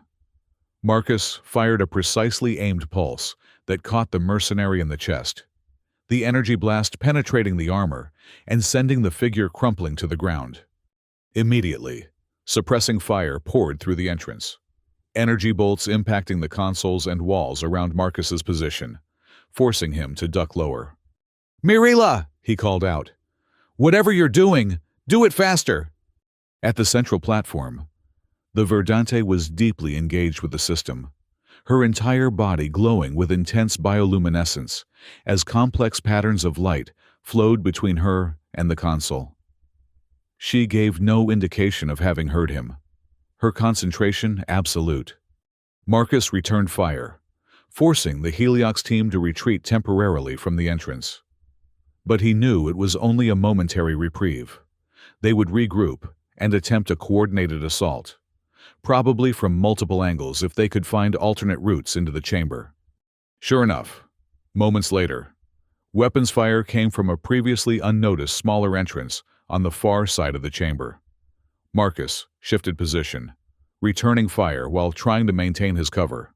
Marcus fired a precisely aimed pulse that caught the mercenary in the chest, the energy blast penetrating the armor and sending the figure crumpling to the ground. Immediately, suppressing fire poured through the entrance, energy bolts impacting the consoles and walls around Marcus's position, forcing him to duck lower. "Mirila!" he called out. "Whatever you're doing, do it faster!" At the central platform, the Verdante was deeply engaged with the system, her entire body glowing with intense bioluminescence as complex patterns of light flowed between her and the console. She gave no indication of having heard him, her concentration absolute. Marcus returned fire, forcing the Heliox team to retreat temporarily from the entrance. But he knew it was only a momentary reprieve. They would regroup and attempt a coordinated assault, probably from multiple angles if they could find alternate routes into the chamber. Sure enough, moments later, weapons fire came from a previously unnoticed smaller entrance on the far side of the chamber. Marcus shifted position, returning fire while trying to maintain his cover.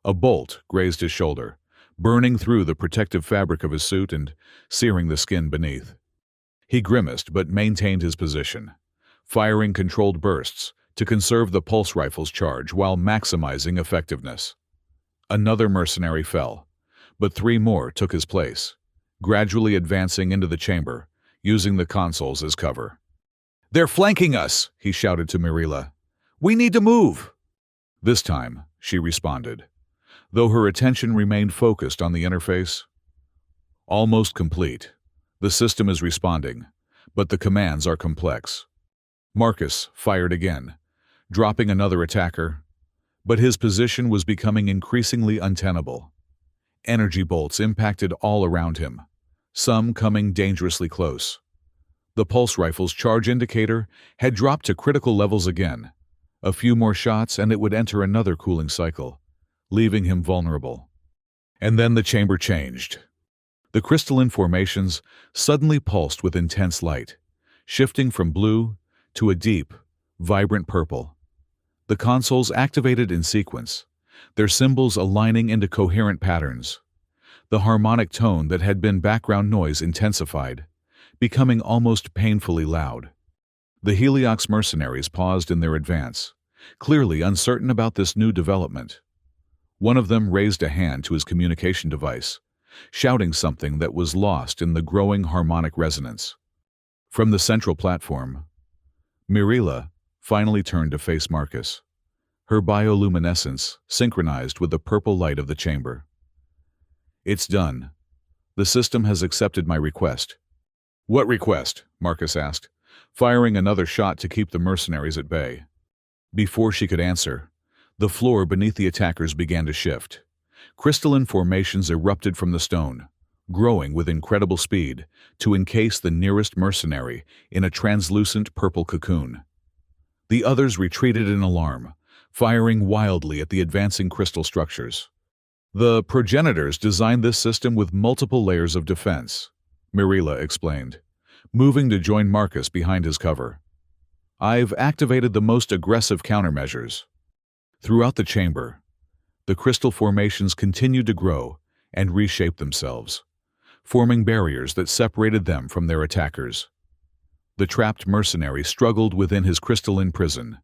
A bolt grazed his shoulder, burning through the protective fabric of his suit and searing the skin beneath. He grimaced but maintained his position, firing controlled bursts to conserve the pulse rifle's charge while maximizing effectiveness. Another mercenary fell, but 3 more took his place, gradually advancing into the chamber, using the consoles as cover. "They're flanking us!" he shouted to Mirila. "We need to move!" This time, she responded, though her attention remained focused on the interface. Almost complete. The system is responding, but the commands are complex. Marcus fired again, dropping another attacker, but his position was becoming increasingly untenable. Energy bolts impacted all around him, some coming dangerously close. The pulse rifle's charge indicator had dropped to critical levels again. A few more shots and it would enter another cooling cycle, leaving him vulnerable. And then the chamber changed. The crystalline formations suddenly pulsed with intense light, shifting from blue to a deep, vibrant purple. The consoles activated in sequence, their symbols aligning into coherent patterns. The harmonic tone that had been background noise intensified, becoming almost painfully loud. The Heliox mercenaries paused in their advance, clearly uncertain about this new development. One of them raised a hand to his communication device, shouting something that was lost in the growing harmonic resonance. From the central platform, Mirila finally turned to face Marcus, her bioluminescence synchronized with the purple light of the chamber. "It's done. The system has accepted my request." "What request?" Marcus asked, firing another shot to keep the mercenaries at bay. Before she could answer, the floor beneath the attackers began to shift. Crystalline formations erupted from the stone, growing with incredible speed to encase the nearest mercenary in a translucent purple cocoon. The others retreated in alarm, firing wildly at the advancing crystal structures. "The progenitors designed this system with multiple layers of defense," Mirila explained, moving to join Marcus behind his cover. "I've activated the most aggressive countermeasures." Throughout the chamber, the crystal formations continued to grow and reshape themselves, forming barriers that separated them from their attackers. The trapped mercenary struggled within his crystalline prison,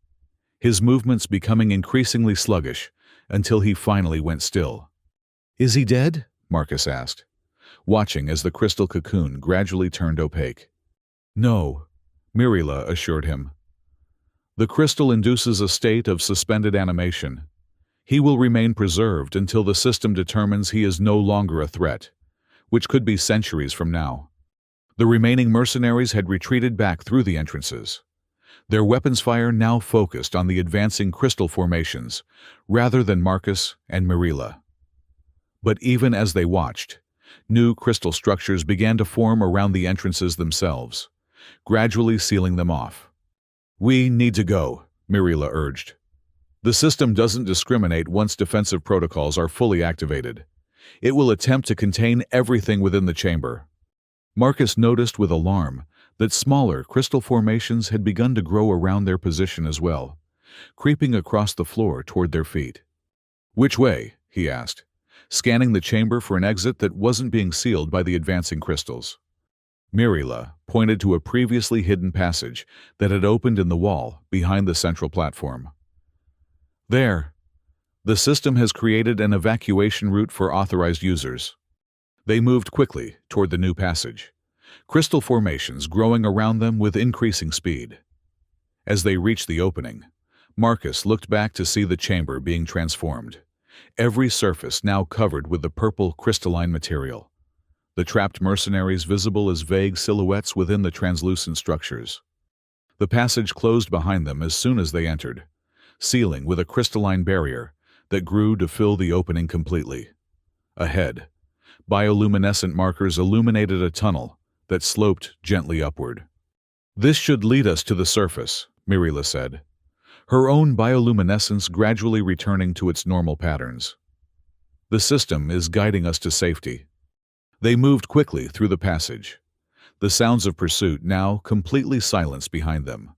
his movements becoming increasingly sluggish until he finally went still. "Is he dead?" Marcus asked, watching as the crystal cocoon gradually turned opaque. "No," Mirila assured him. "The crystal induces a state of suspended animation. He will remain preserved until the system determines he is no longer a threat, which could be centuries from now." The remaining mercenaries had retreated back through the entrances, their weapons fire now focused on the advancing crystal formations, rather than Marcus and Mirila. But even as they watched, new crystal structures began to form around the entrances themselves, gradually sealing them off. "We need to go," Mirila urged. "The system doesn't discriminate once defensive protocols are fully activated. It will attempt to contain everything within the chamber." Marcus noticed with alarm that smaller crystal formations had begun to grow around their position as well, creeping across the floor toward their feet. "Which way?" he asked, scanning the chamber for an exit that wasn't being sealed by the advancing crystals. Mirila pointed to a previously hidden passage that had opened in the wall behind the central platform. "There. The system has created an evacuation route for authorized users." They moved quickly toward the new passage, crystal formations growing around them with increasing speed. As they reached the opening, Marcus looked back to see the chamber being transformed, every surface now covered with the purple crystalline material, the trapped mercenaries visible as vague silhouettes within the translucent structures. The passage closed behind them as soon as they entered, sealing with a crystalline barrier that grew to fill the opening completely. Ahead, bioluminescent markers illuminated a tunnel that sloped gently upward. "This should lead us to the surface," Mirila said, her own bioluminescence gradually returning to its normal patterns. "The system is guiding us to safety." They moved quickly through the passage, the sounds of pursuit now completely silenced behind them.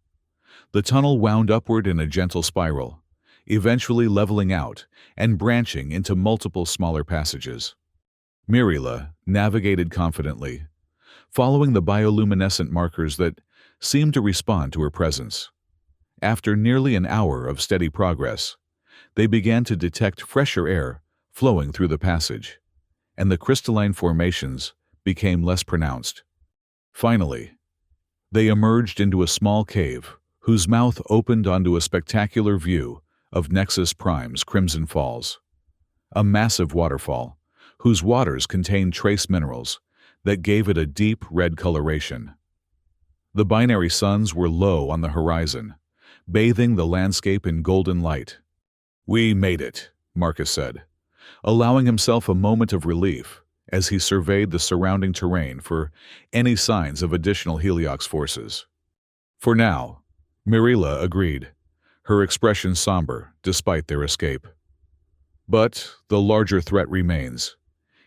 The tunnel wound upward in a gentle spiral, eventually leveling out and branching into multiple smaller passages. Mirila navigated confidently, following the bioluminescent markers that seemed to respond to her presence. After nearly an hour of steady progress, they began to detect fresher air flowing through the passage, and the crystalline formations became less pronounced. Finally, they emerged into a small cave whose mouth opened onto a spectacular view of Nexus Prime's Crimson Falls, a massive waterfall whose waters contained trace minerals that gave it a deep red coloration. The binary suns were low on the horizon, bathing the landscape in golden light. "We made it," Marcus said, allowing himself a moment of relief as he surveyed the surrounding terrain for any signs of additional Heliox forces. "For now," Mirila agreed, her expression somber despite their escape. "But the larger threat remains.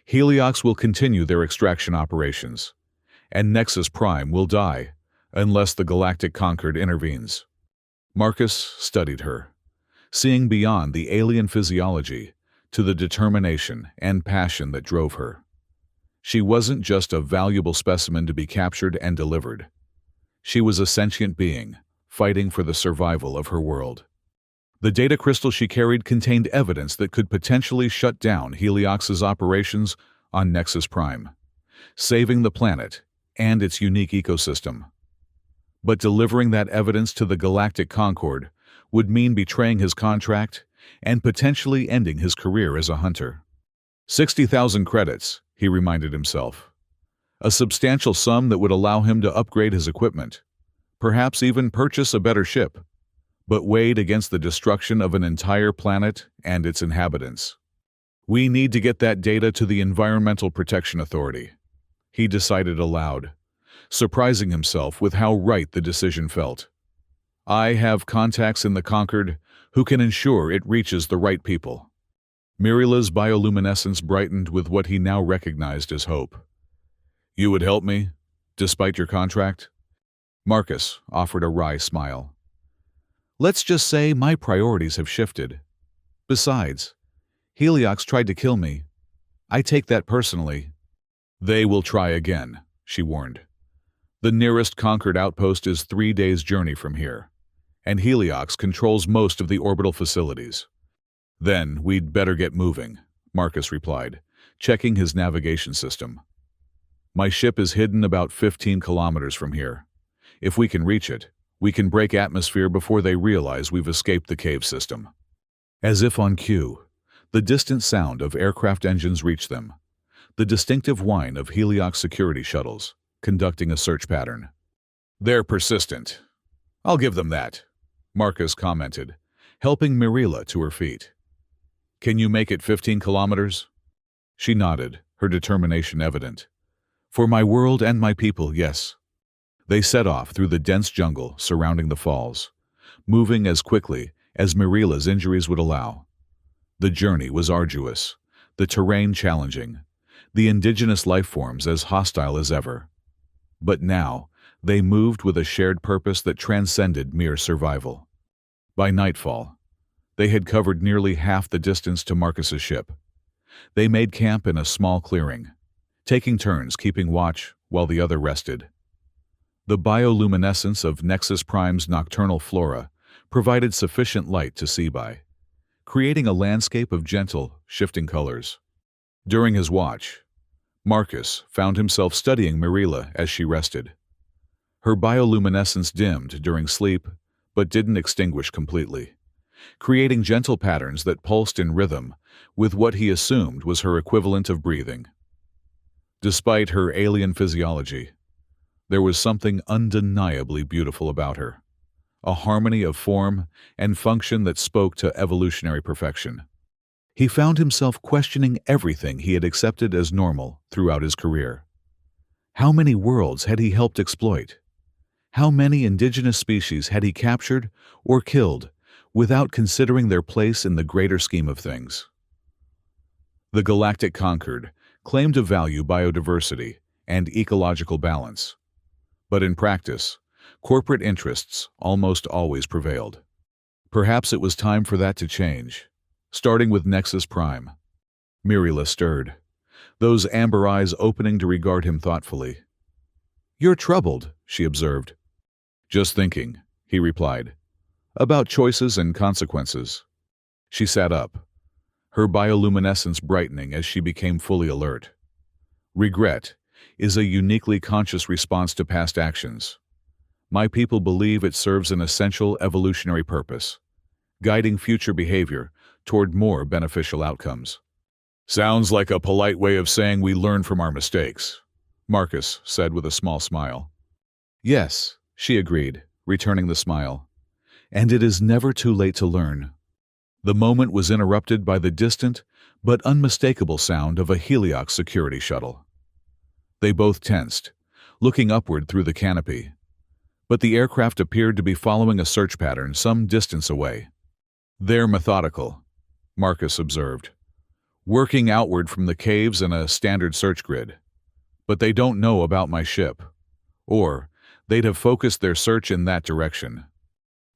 Heliox will continue their extraction operations, and Nexus Prime will die unless the Galactic Concord intervenes." Marcus studied her, seeing beyond the alien physiology to the determination and passion that drove her. She wasn't just a valuable specimen to be captured and delivered. She was a sentient being, fighting for the survival of her world. The data crystal she carried contained evidence that could potentially shut down Heliox's operations on Nexus Prime, saving the planet and its unique ecosystem. But delivering that evidence to the Galactic Concord would mean betraying his contract and potentially ending his career as a hunter. 60,000 credits, he reminded himself. A substantial sum that would allow him to upgrade his equipment, perhaps even purchase a better ship, but weighed against the destruction of an entire planet and its inhabitants. We need to get that data to the Environmental Protection Authority, he decided aloud, surprising himself with how right the decision felt. I have contacts in the Concord who can ensure it reaches the right people. Mirila's bioluminescence brightened with what he now recognized as hope. You would help me, despite your contract? Marcus offered a wry smile. Let's just say my priorities have shifted. Besides, Heliox tried to kill me. I take that personally. They will try again, she warned. The nearest Concord outpost is 3 days' journey from here, and Heliox controls most of the orbital facilities. Then we'd better get moving, Marcus replied, checking his navigation system. My ship is hidden about 15 kilometers from here. If we can reach it, we can break atmosphere before they realize we've escaped the cave system. As if on cue, the distant sound of aircraft engines reached them, the distinctive whine of Heliox security shuttles, conducting a search pattern. They're persistent. I'll give them that, Marcus commented, helping Mirila to her feet. Can you make it 15 kilometers? She nodded, her determination evident. For my world and my people, yes. They set off through the dense jungle surrounding the falls, moving as quickly as Mirila's injuries would allow. The journey was arduous, the terrain challenging, the indigenous life forms as hostile as ever. But now, they moved with a shared purpose that transcended mere survival. By nightfall, they had covered nearly half the distance to Marcus's ship. They made camp in a small clearing, taking turns keeping watch while the other rested. The bioluminescence of Nexus Prime's nocturnal flora provided sufficient light to see by, creating a landscape of gentle, shifting colors. During his watch, Marcus found himself studying Mirila as she rested. Her bioluminescence dimmed during sleep, but didn't extinguish completely, creating gentle patterns that pulsed in rhythm with what he assumed was her equivalent of breathing. Despite her alien physiology, there was something undeniably beautiful about her, a harmony of form and function that spoke to evolutionary perfection. He found himself questioning everything he had accepted as normal throughout his career. How many worlds had he helped exploit? How many indigenous species had he captured or killed without considering their place in the greater scheme of things? The Galactic Concord claimed to value biodiversity and ecological balance, but in practice, corporate interests almost always prevailed. Perhaps it was time for that to change, starting with Nexus Prime. Mirila stirred, those amber eyes opening to regard him thoughtfully. You're troubled, she observed. Just thinking, he replied, about choices and consequences. She sat up, her bioluminescence brightening as she became fully alert. Regret is a uniquely conscious response to past actions. My people believe it serves an essential evolutionary purpose, guiding future behavior toward more beneficial outcomes. Sounds like a polite way of saying we learn from our mistakes, Marcus said with a small smile. Yes, she agreed, returning the smile. And it is never too late to learn. The moment was interrupted by the distant but unmistakable sound of a Heliox security shuttle. They both tensed, looking upward through the canopy. But the aircraft appeared to be following a search pattern some distance away. They're methodical, Marcus observed, working outward from the caves in a standard search grid. But they don't know about my ship, or they'd have focused their search in that direction.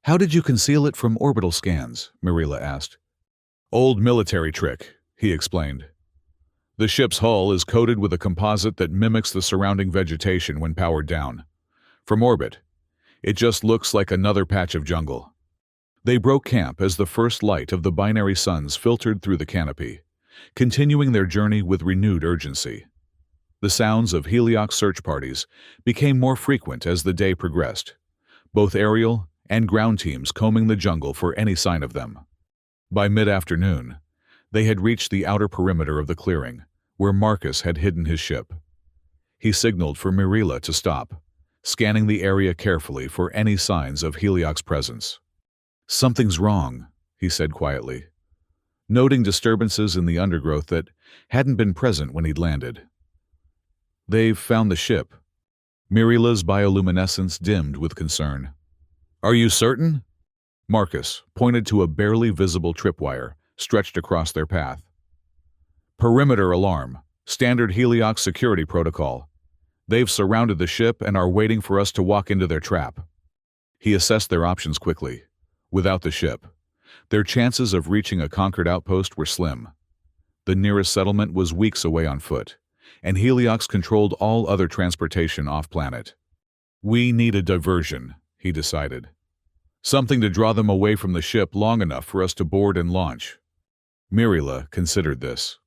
How did you conceal it from orbital scans? Mirila asked. Old military trick, he explained. The ship's hull is coated with a composite that mimics the surrounding vegetation when powered down. From orbit, It just looks like another patch of jungle. They broke camp as the first light of the binary suns filtered through the canopy, continuing their journey with renewed urgency. The sounds of Heliox search parties became more frequent as the day progressed, both aerial and ground teams combing the jungle for any sign of them. By mid-afternoon, they had reached the outer perimeter of the clearing, where Marcus had hidden his ship. He signaled for Mirila to stop, scanning the area carefully for any signs of Heliox presence. "Something's wrong," he said quietly, noting disturbances in the undergrowth that hadn't been present when he'd landed. "They've found the ship." Mirila's bioluminescence dimmed with concern. "Are you certain?" Marcus pointed to a barely visible tripwire stretched across their path. "Perimeter alarm. Standard Heliox security protocol. They've surrounded the ship and are waiting for us to walk into their trap." He assessed their options quickly. Without the ship, their chances of reaching a conquered outpost were slim. The nearest settlement was weeks away on foot, and Heliox controlled all other transportation off-planet. "We need a diversion," he decided. "Something to draw them away from the ship long enough for us to board and launch." Mirila considered this,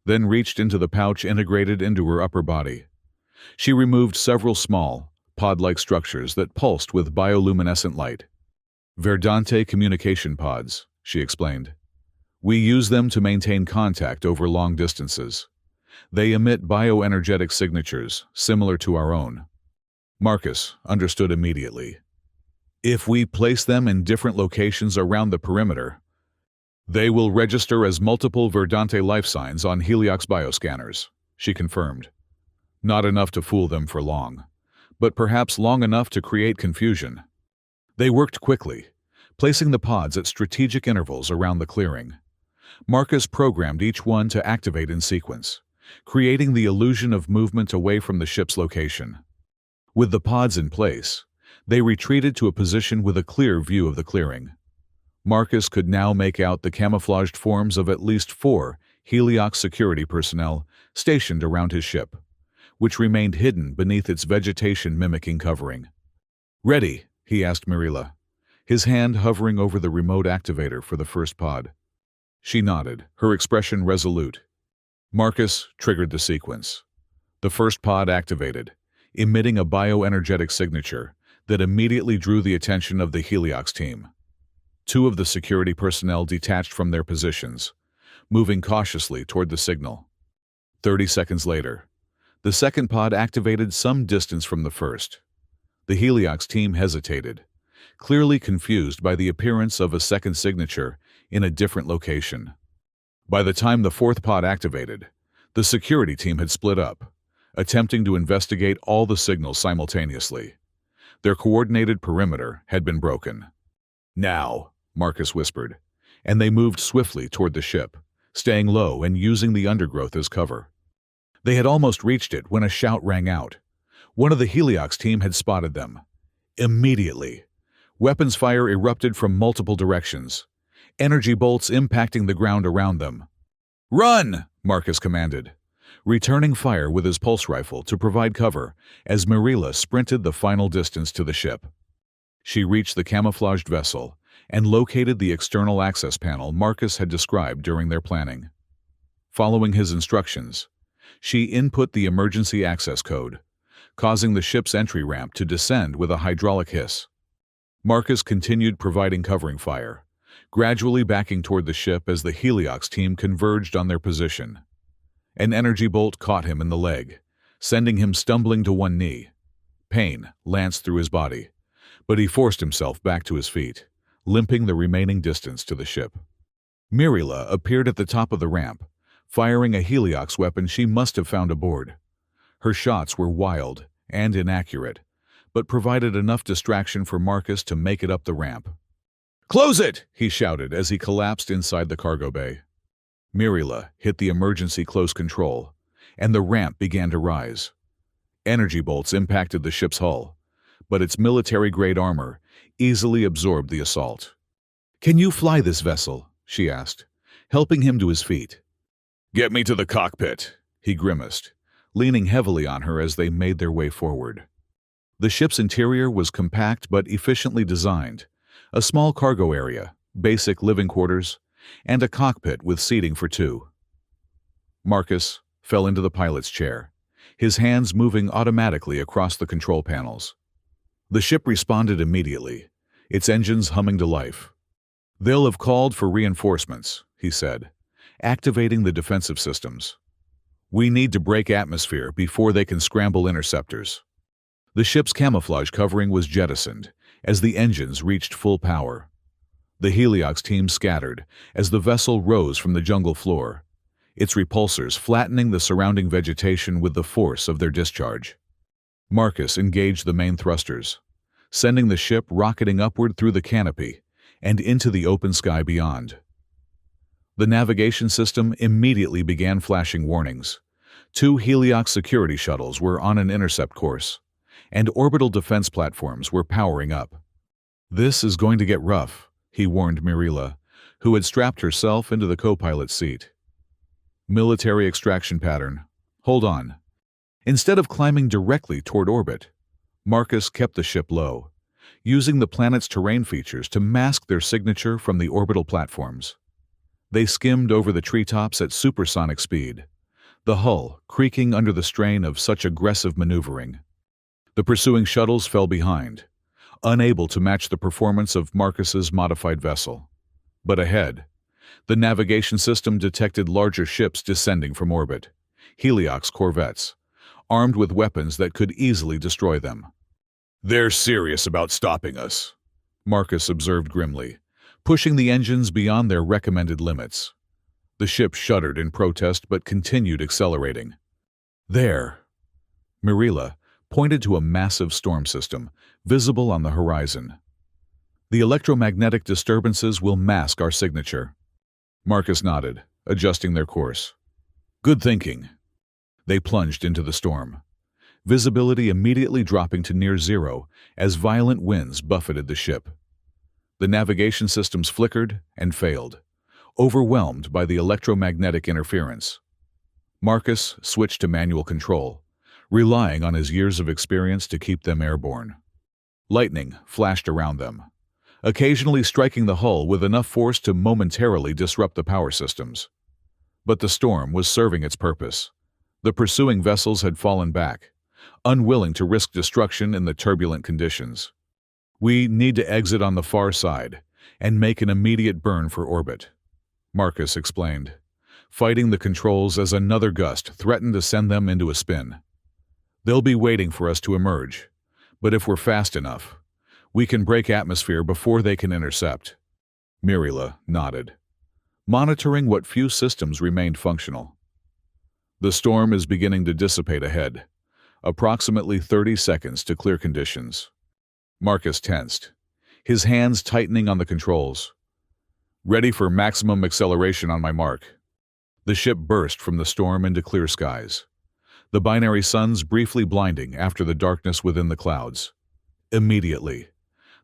then reached into the pouch integrated into her upper body. She removed several small, pod-like structures that pulsed with bioluminescent light. "Verdante communication pods," she explained. "We use them to maintain contact over long distances. They emit bioenergetic signatures, similar to our own." Marcus understood immediately. "If we place them in different locations around the perimeter, they will register as multiple Verdante life signs on Heliox bioscanners," she confirmed. "Not enough to fool them for long, but perhaps long enough to create confusion." They worked quickly, placing the pods at strategic intervals around the clearing. Marcus programmed each one to activate in sequence, creating the illusion of movement away from the ship's location. With the pods in place, they retreated to a position with a clear view of the clearing. Marcus could now make out the camouflaged forms of at least 4 Heliox security personnel stationed around his ship, which remained hidden beneath its vegetation-mimicking covering. "Ready?" he asked Mirila, his hand hovering over the remote activator for the first pod. She nodded, her expression resolute. Marcus triggered the sequence. The first pod activated, emitting a bioenergetic signature that immediately drew the attention of the Heliox team. 2 of the security personnel detached from their positions, moving cautiously toward the signal. 30 seconds later, the second pod activated some distance from the first. The Heliox team hesitated, clearly confused by the appearance of a second signature in a different location. By the time the fourth pod activated, the security team had split up, attempting to investigate all the signals simultaneously. Their coordinated perimeter had been broken. "Now," Marcus whispered, and they moved swiftly toward the ship, staying low and using the undergrowth as cover. They had almost reached it when a shout rang out. One of the Heliox team had spotted them. Immediately, weapons fire erupted from multiple directions, energy bolts impacting the ground around them. "Run!" Marcus commanded, returning fire with his pulse rifle to provide cover as Mirila sprinted the final distance to the ship. She reached the camouflaged vessel and located the external access panel Marcus had described during their planning. Following his instructions, she input the emergency access code, causing the ship's entry ramp to descend with a hydraulic hiss. Marcus continued providing covering fire, gradually backing toward the ship as the Heliox team converged on their position. An energy bolt caught him in the leg, sending him stumbling to one knee. Pain lanced through his body, but he forced himself back to his feet, limping the remaining distance to the ship. Mirila appeared at the top of the ramp, firing a Heliox weapon she must have found aboard. Her shots were wild and inaccurate, but provided enough distraction for Marcus to make it up the ramp. "Close it!" he shouted as he collapsed inside the cargo bay. Mirila hit the emergency close control, and the ramp began to rise. Energy bolts impacted the ship's hull, but its military-grade armor easily absorbed the assault. "Can you fly this vessel?" she asked, helping him to his feet. "Get me to the cockpit," he grimaced, leaning heavily on her as they made their way forward. The ship's interior was compact but efficiently designed. A small cargo area, basic living quarters, and a cockpit with seating for two. Marcus fell into the pilot's chair, his hands moving automatically across the control panels. The ship responded immediately, its engines humming to life. "They'll have called for reinforcements," he said, activating the defensive systems. "We need to break atmosphere before they can scramble interceptors." The ship's camouflage covering was jettisoned as the engines reached full power. The Heliox team scattered as the vessel rose from the jungle floor, its repulsors flattening the surrounding vegetation with the force of their discharge. Marcus engaged the main thrusters, sending the ship rocketing upward through the canopy and into the open sky beyond. The navigation system immediately began flashing warnings. 2 Heliox security shuttles were on an intercept course, and orbital defense platforms were powering up. "This is going to get rough," he warned Mirila, who had strapped herself into the co-pilot's seat. "Military extraction pattern. Hold on." Instead of climbing directly toward orbit, Marcus kept the ship low, using the planet's terrain features to mask their signature from the orbital platforms. They skimmed over the treetops at supersonic speed, the hull creaking under the strain of such aggressive maneuvering. The pursuing shuttles fell behind, unable to match the performance of Marcus's modified vessel. But ahead, the navigation system detected larger ships descending from orbit, Heliox corvettes, armed with weapons that could easily destroy them. "They're serious about stopping us," Marcus observed grimly, pushing the engines beyond their recommended limits. The ship shuddered in protest but continued accelerating. "There!" Mirila pointed to a massive storm system, visible on the horizon. "The electromagnetic disturbances will mask our signature." Marcus nodded, adjusting their course. "Good thinking." They plunged into the storm, visibility immediately dropping to near zero as violent winds buffeted the ship. The navigation systems flickered and failed, overwhelmed by the electromagnetic interference. Marcus switched to manual control, relying on his years of experience to keep them airborne. Lightning flashed around them, occasionally striking the hull with enough force to momentarily disrupt the power systems. But the storm was serving its purpose. The pursuing vessels had fallen back, unwilling to risk destruction in the turbulent conditions. "We need to exit on the far side and make an immediate burn for orbit," Marcus explained, fighting the controls as another gust threatened to send them into a spin. "They'll be waiting for us to emerge, but if we're fast enough, we can break atmosphere before they can intercept." Mirila nodded, monitoring what few systems remained functional. "The storm is beginning to dissipate ahead. Approximately 30 seconds to clear conditions." Marcus tensed, his hands tightening on the controls. "Ready for maximum acceleration on my mark." The ship burst from the storm into clear skies, the binary suns briefly blinding after the darkness within the clouds. Immediately,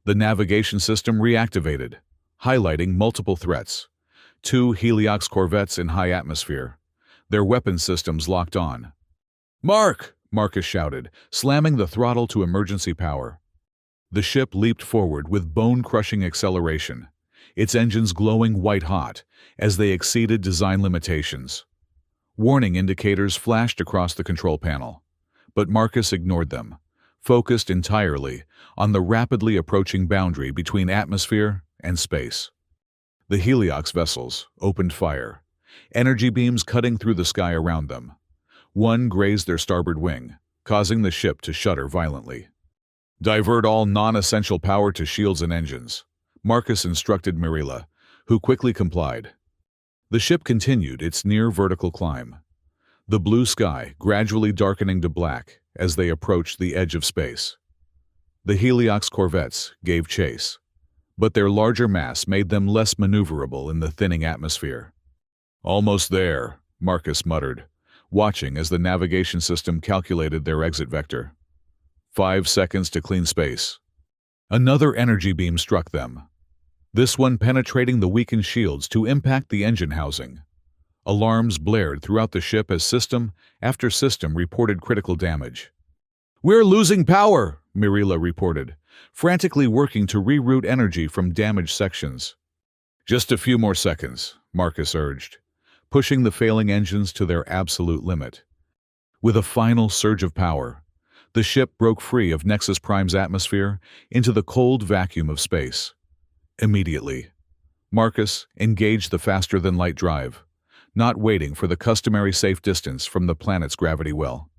the navigation system reactivated, highlighting multiple threats. 2 Heliox corvettes in high atmosphere, their weapon systems locked on. "Mark!" Marcus shouted, slamming the throttle to emergency power. The ship leaped forward with bone-crushing acceleration, its engines glowing white-hot as they exceeded design limitations. Warning indicators flashed across the control panel, but Marcus ignored them, focused entirely on the rapidly approaching boundary between atmosphere and space. The Heliox vessels opened fire, energy beams cutting through the sky around them. One grazed their starboard wing, causing the ship to shudder violently. "Divert all non-essential power to shields and engines," Marcus instructed Mirila, who quickly complied. The ship continued its near-vertical climb, the blue sky gradually darkening to black as they approached the edge of space. The Heliox corvettes gave chase, but their larger mass made them less maneuverable in the thinning atmosphere. "Almost there," Marcus muttered, watching as the navigation system calculated their exit vector. 5 seconds to clean space. Another energy beam struck them, this one penetrating the weakened shields to impact the engine housing. Alarms blared throughout the ship as system after system reported critical damage. "We're losing power!" Mirila reported, frantically working to reroute energy from damaged sections. Just a few more seconds, Marcus urged, pushing the failing engines to their absolute limit. With a final surge of power, the ship broke free of Nexus Prime's atmosphere into the cold vacuum of space. Immediately, Marcus engaged the faster-than-light drive, not waiting for the customary safe distance from the planet's gravity well.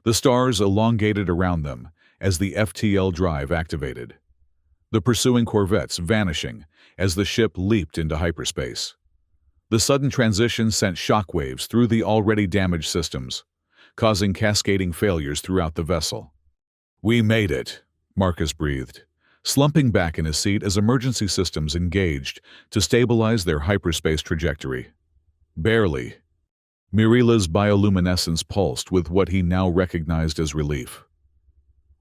The stars elongated around them as the FTL drive activated, the pursuing corvettes vanishing as the ship leaped into hyperspace. The sudden transition sent shockwaves through the already damaged systems, causing cascading failures throughout the vessel. "We made it," Marcus breathed, slumping back in his seat as emergency systems engaged to stabilize their hyperspace trajectory. Barely. Mirila's bioluminescence pulsed with what he now recognized as relief.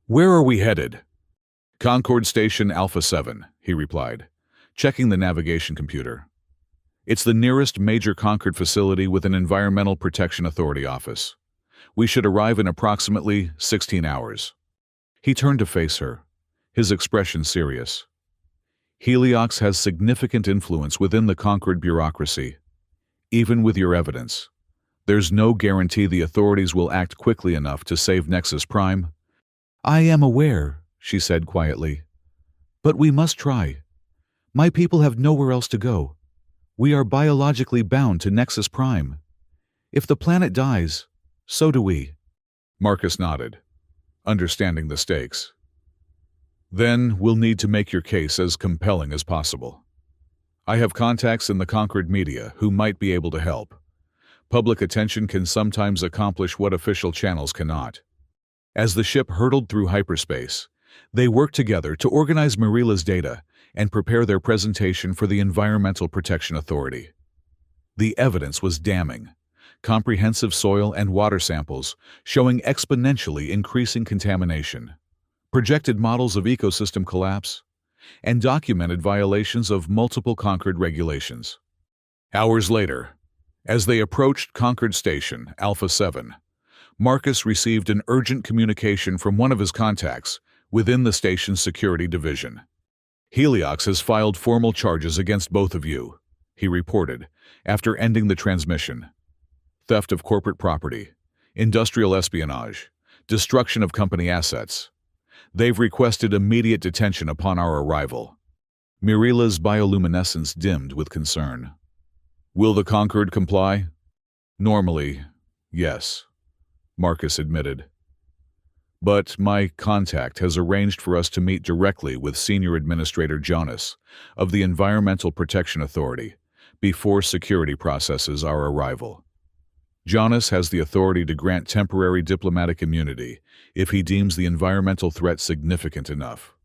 "Where are we headed?" "Concord Station Alpha 7, he replied, checking the navigation computer. "It's the nearest major Concord facility with an Environmental Protection Authority office. We should arrive in approximately 16 hours. He turned to face her, his expression serious. "Heliox has significant influence within the Concord bureaucracy. Even with your evidence, there's no guarantee the authorities will act quickly enough to save Nexus Prime." "I am aware," she said quietly. "But we must try. My people have nowhere else to go. We are biologically bound to Nexus Prime. If the planet dies, so do we." Marcus nodded, understanding the stakes. "Then we'll need to make your case as compelling as possible. I have contacts in the Concord media who might be able to help. Public attention can sometimes accomplish what official channels cannot." As the ship hurtled through hyperspace, they worked together to organize Mirila's data and prepare their presentation for the Environmental Protection Authority. The evidence was damning. Comprehensive soil and water samples showing exponentially increasing contamination, projected models of ecosystem collapse, and documented violations of multiple Concord regulations. Hours later, as they approached Concord Station Alpha 7, Marcus received an urgent communication from one of his contacts within the station's security division. "Heliox has filed formal charges against both of you," he reported after ending the transmission. "Theft of corporate property, industrial espionage, destruction of company assets. They've requested immediate detention upon our arrival." Mirila's bioluminescence dimmed with concern. "Will the Concord comply?" "Normally, yes," Marcus admitted. "But my contact has arranged for us to meet directly with Senior Administrator Jonas of the Environmental Protection Authority before security processes our arrival. Jonas has the authority to grant temporary diplomatic immunity if he deems the environmental threat significant enough."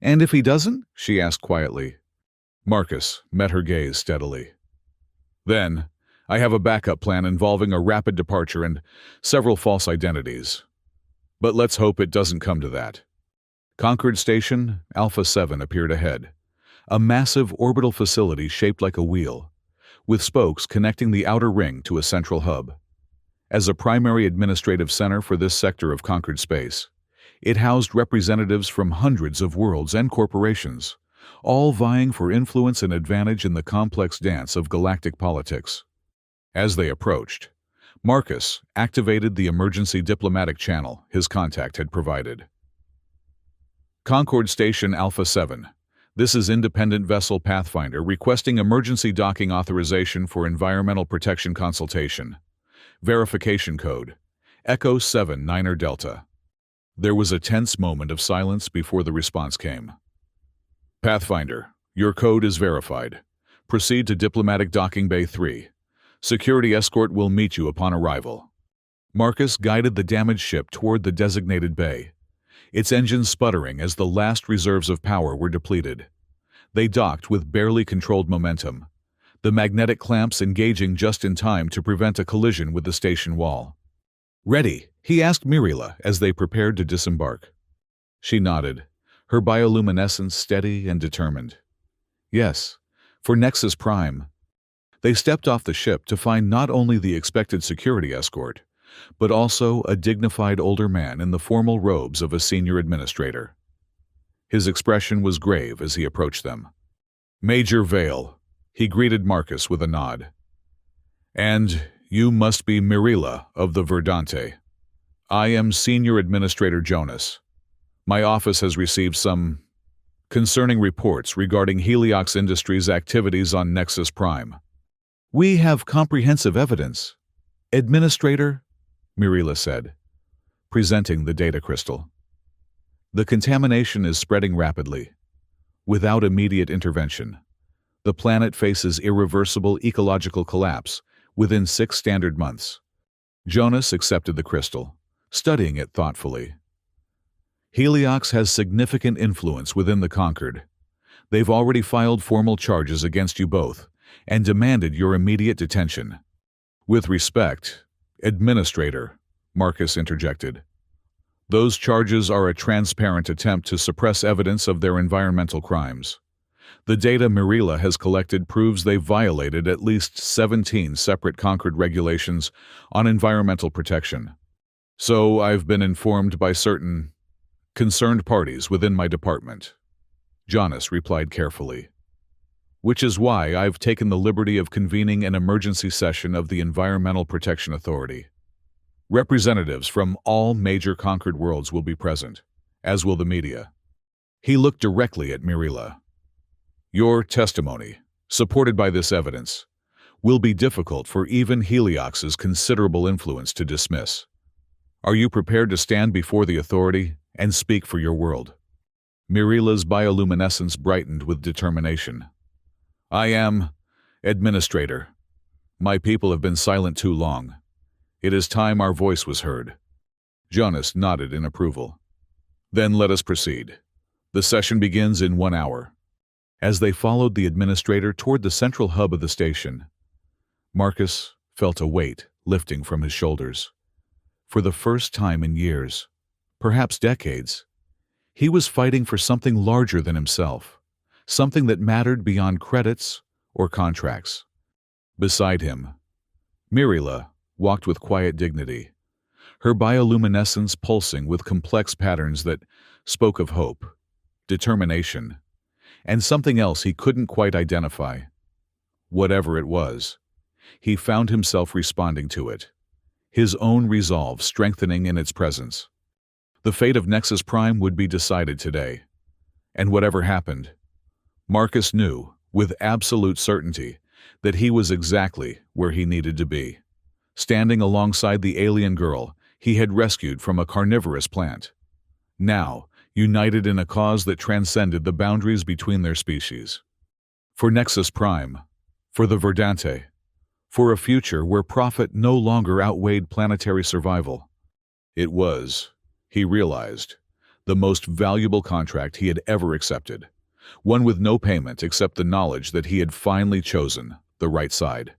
"And if he doesn't?" she asked quietly. Marcus met her gaze steadily. "Then, I have a backup plan involving a rapid departure and several false identities. But let's hope it doesn't come to that." Concord Station Alpha 7 appeared ahead, a massive orbital facility shaped like a wheel, with spokes connecting the outer ring to a central hub. As a primary administrative center for this sector of Concord space, it housed representatives from hundreds of worlds and corporations, all vying for influence and advantage in the complex dance of galactic politics. As they approached, Marcus activated the emergency diplomatic channel his contact had provided. "Concord Station Alpha 7. This is Independent Vessel Pathfinder requesting emergency docking authorization for environmental protection consultation. Verification code, Echo 7 Niner Delta." There was a tense moment of silence before the response came. "Pathfinder, your code is verified. Proceed to Diplomatic Docking Bay 3. Security escort will meet you upon arrival." Marcus guided the damaged ship toward the designated bay, its engines sputtering as the last reserves of power were depleted. They docked with barely controlled momentum, the magnetic clamps engaging just in time to prevent a collision with the station wall. "Ready?" he asked Mirila as they prepared to disembark. She nodded, her bioluminescence steady and determined. "Yes, for Nexus Prime." They stepped off the ship to find not only the expected security escort, but also a dignified older man in the formal robes of a senior administrator. His expression was grave as he approached them. "Major Vale," he greeted Marcus with a nod. "And you must be Mirilla of the Verdante. I am Senior Administrator Jonas. My office has received some concerning reports regarding Heliox Industries' activities on Nexus Prime." "We have comprehensive evidence, Administrator," Mirilla said, presenting the data crystal. "The contamination is spreading rapidly. Without immediate intervention, the planet faces irreversible ecological collapse within 6 standard months." Jonas accepted the crystal, studying it thoughtfully. "Heliox has significant influence within the Conquered. They've already filed formal charges against you both and demanded your immediate detention." "With respect, Administrator," Marcus interjected, "those charges are a transparent attempt to suppress evidence of their environmental crimes. The data Mirilla has collected proves they violated at least 17 separate Conquered regulations on environmental protection. So I've been informed by certain concerned parties within my department," Jonas replied carefully. "Which is why I've taken the liberty of convening an emergency session of the Environmental Protection Authority. Representatives from all major Conquered worlds will be present, as will the media." He looked directly at Mirilla. "Your testimony, supported by this evidence, will be difficult for even Heliox's considerable influence to dismiss. Are you prepared to stand before the authority and speak for your world?" Mirilla's bioluminescence brightened with determination. "I am, Administrator. My people have been silent too long. It is time our voice was heard." Jonas nodded in approval. "Then let us proceed. The session begins in 1 hour." As they followed the administrator toward the central hub of the station, Marcus felt a weight lifting from his shoulders. For the first time in years, perhaps decades, he was fighting for something larger than himself, something that mattered beyond credits or contracts. Beside him, Mirilla walked with quiet dignity, her bioluminescence pulsing with complex patterns that spoke of hope, determination, and something else he couldn't quite identify. Whatever it was, he found himself responding to it, his own resolve strengthening in its presence. The fate of Nexus Prime would be decided today, and whatever happened, Marcus knew with absolute certainty that he was exactly where he needed to be, standing alongside the alien girl he had rescued from a carnivorous plant, now united in a cause that transcended the boundaries between their species. For Nexus Prime, for the Verdante, for a future where profit no longer outweighed planetary survival. It was, he realized, the most valuable contract he had ever accepted, one with no payment except the knowledge that he had finally chosen the right side.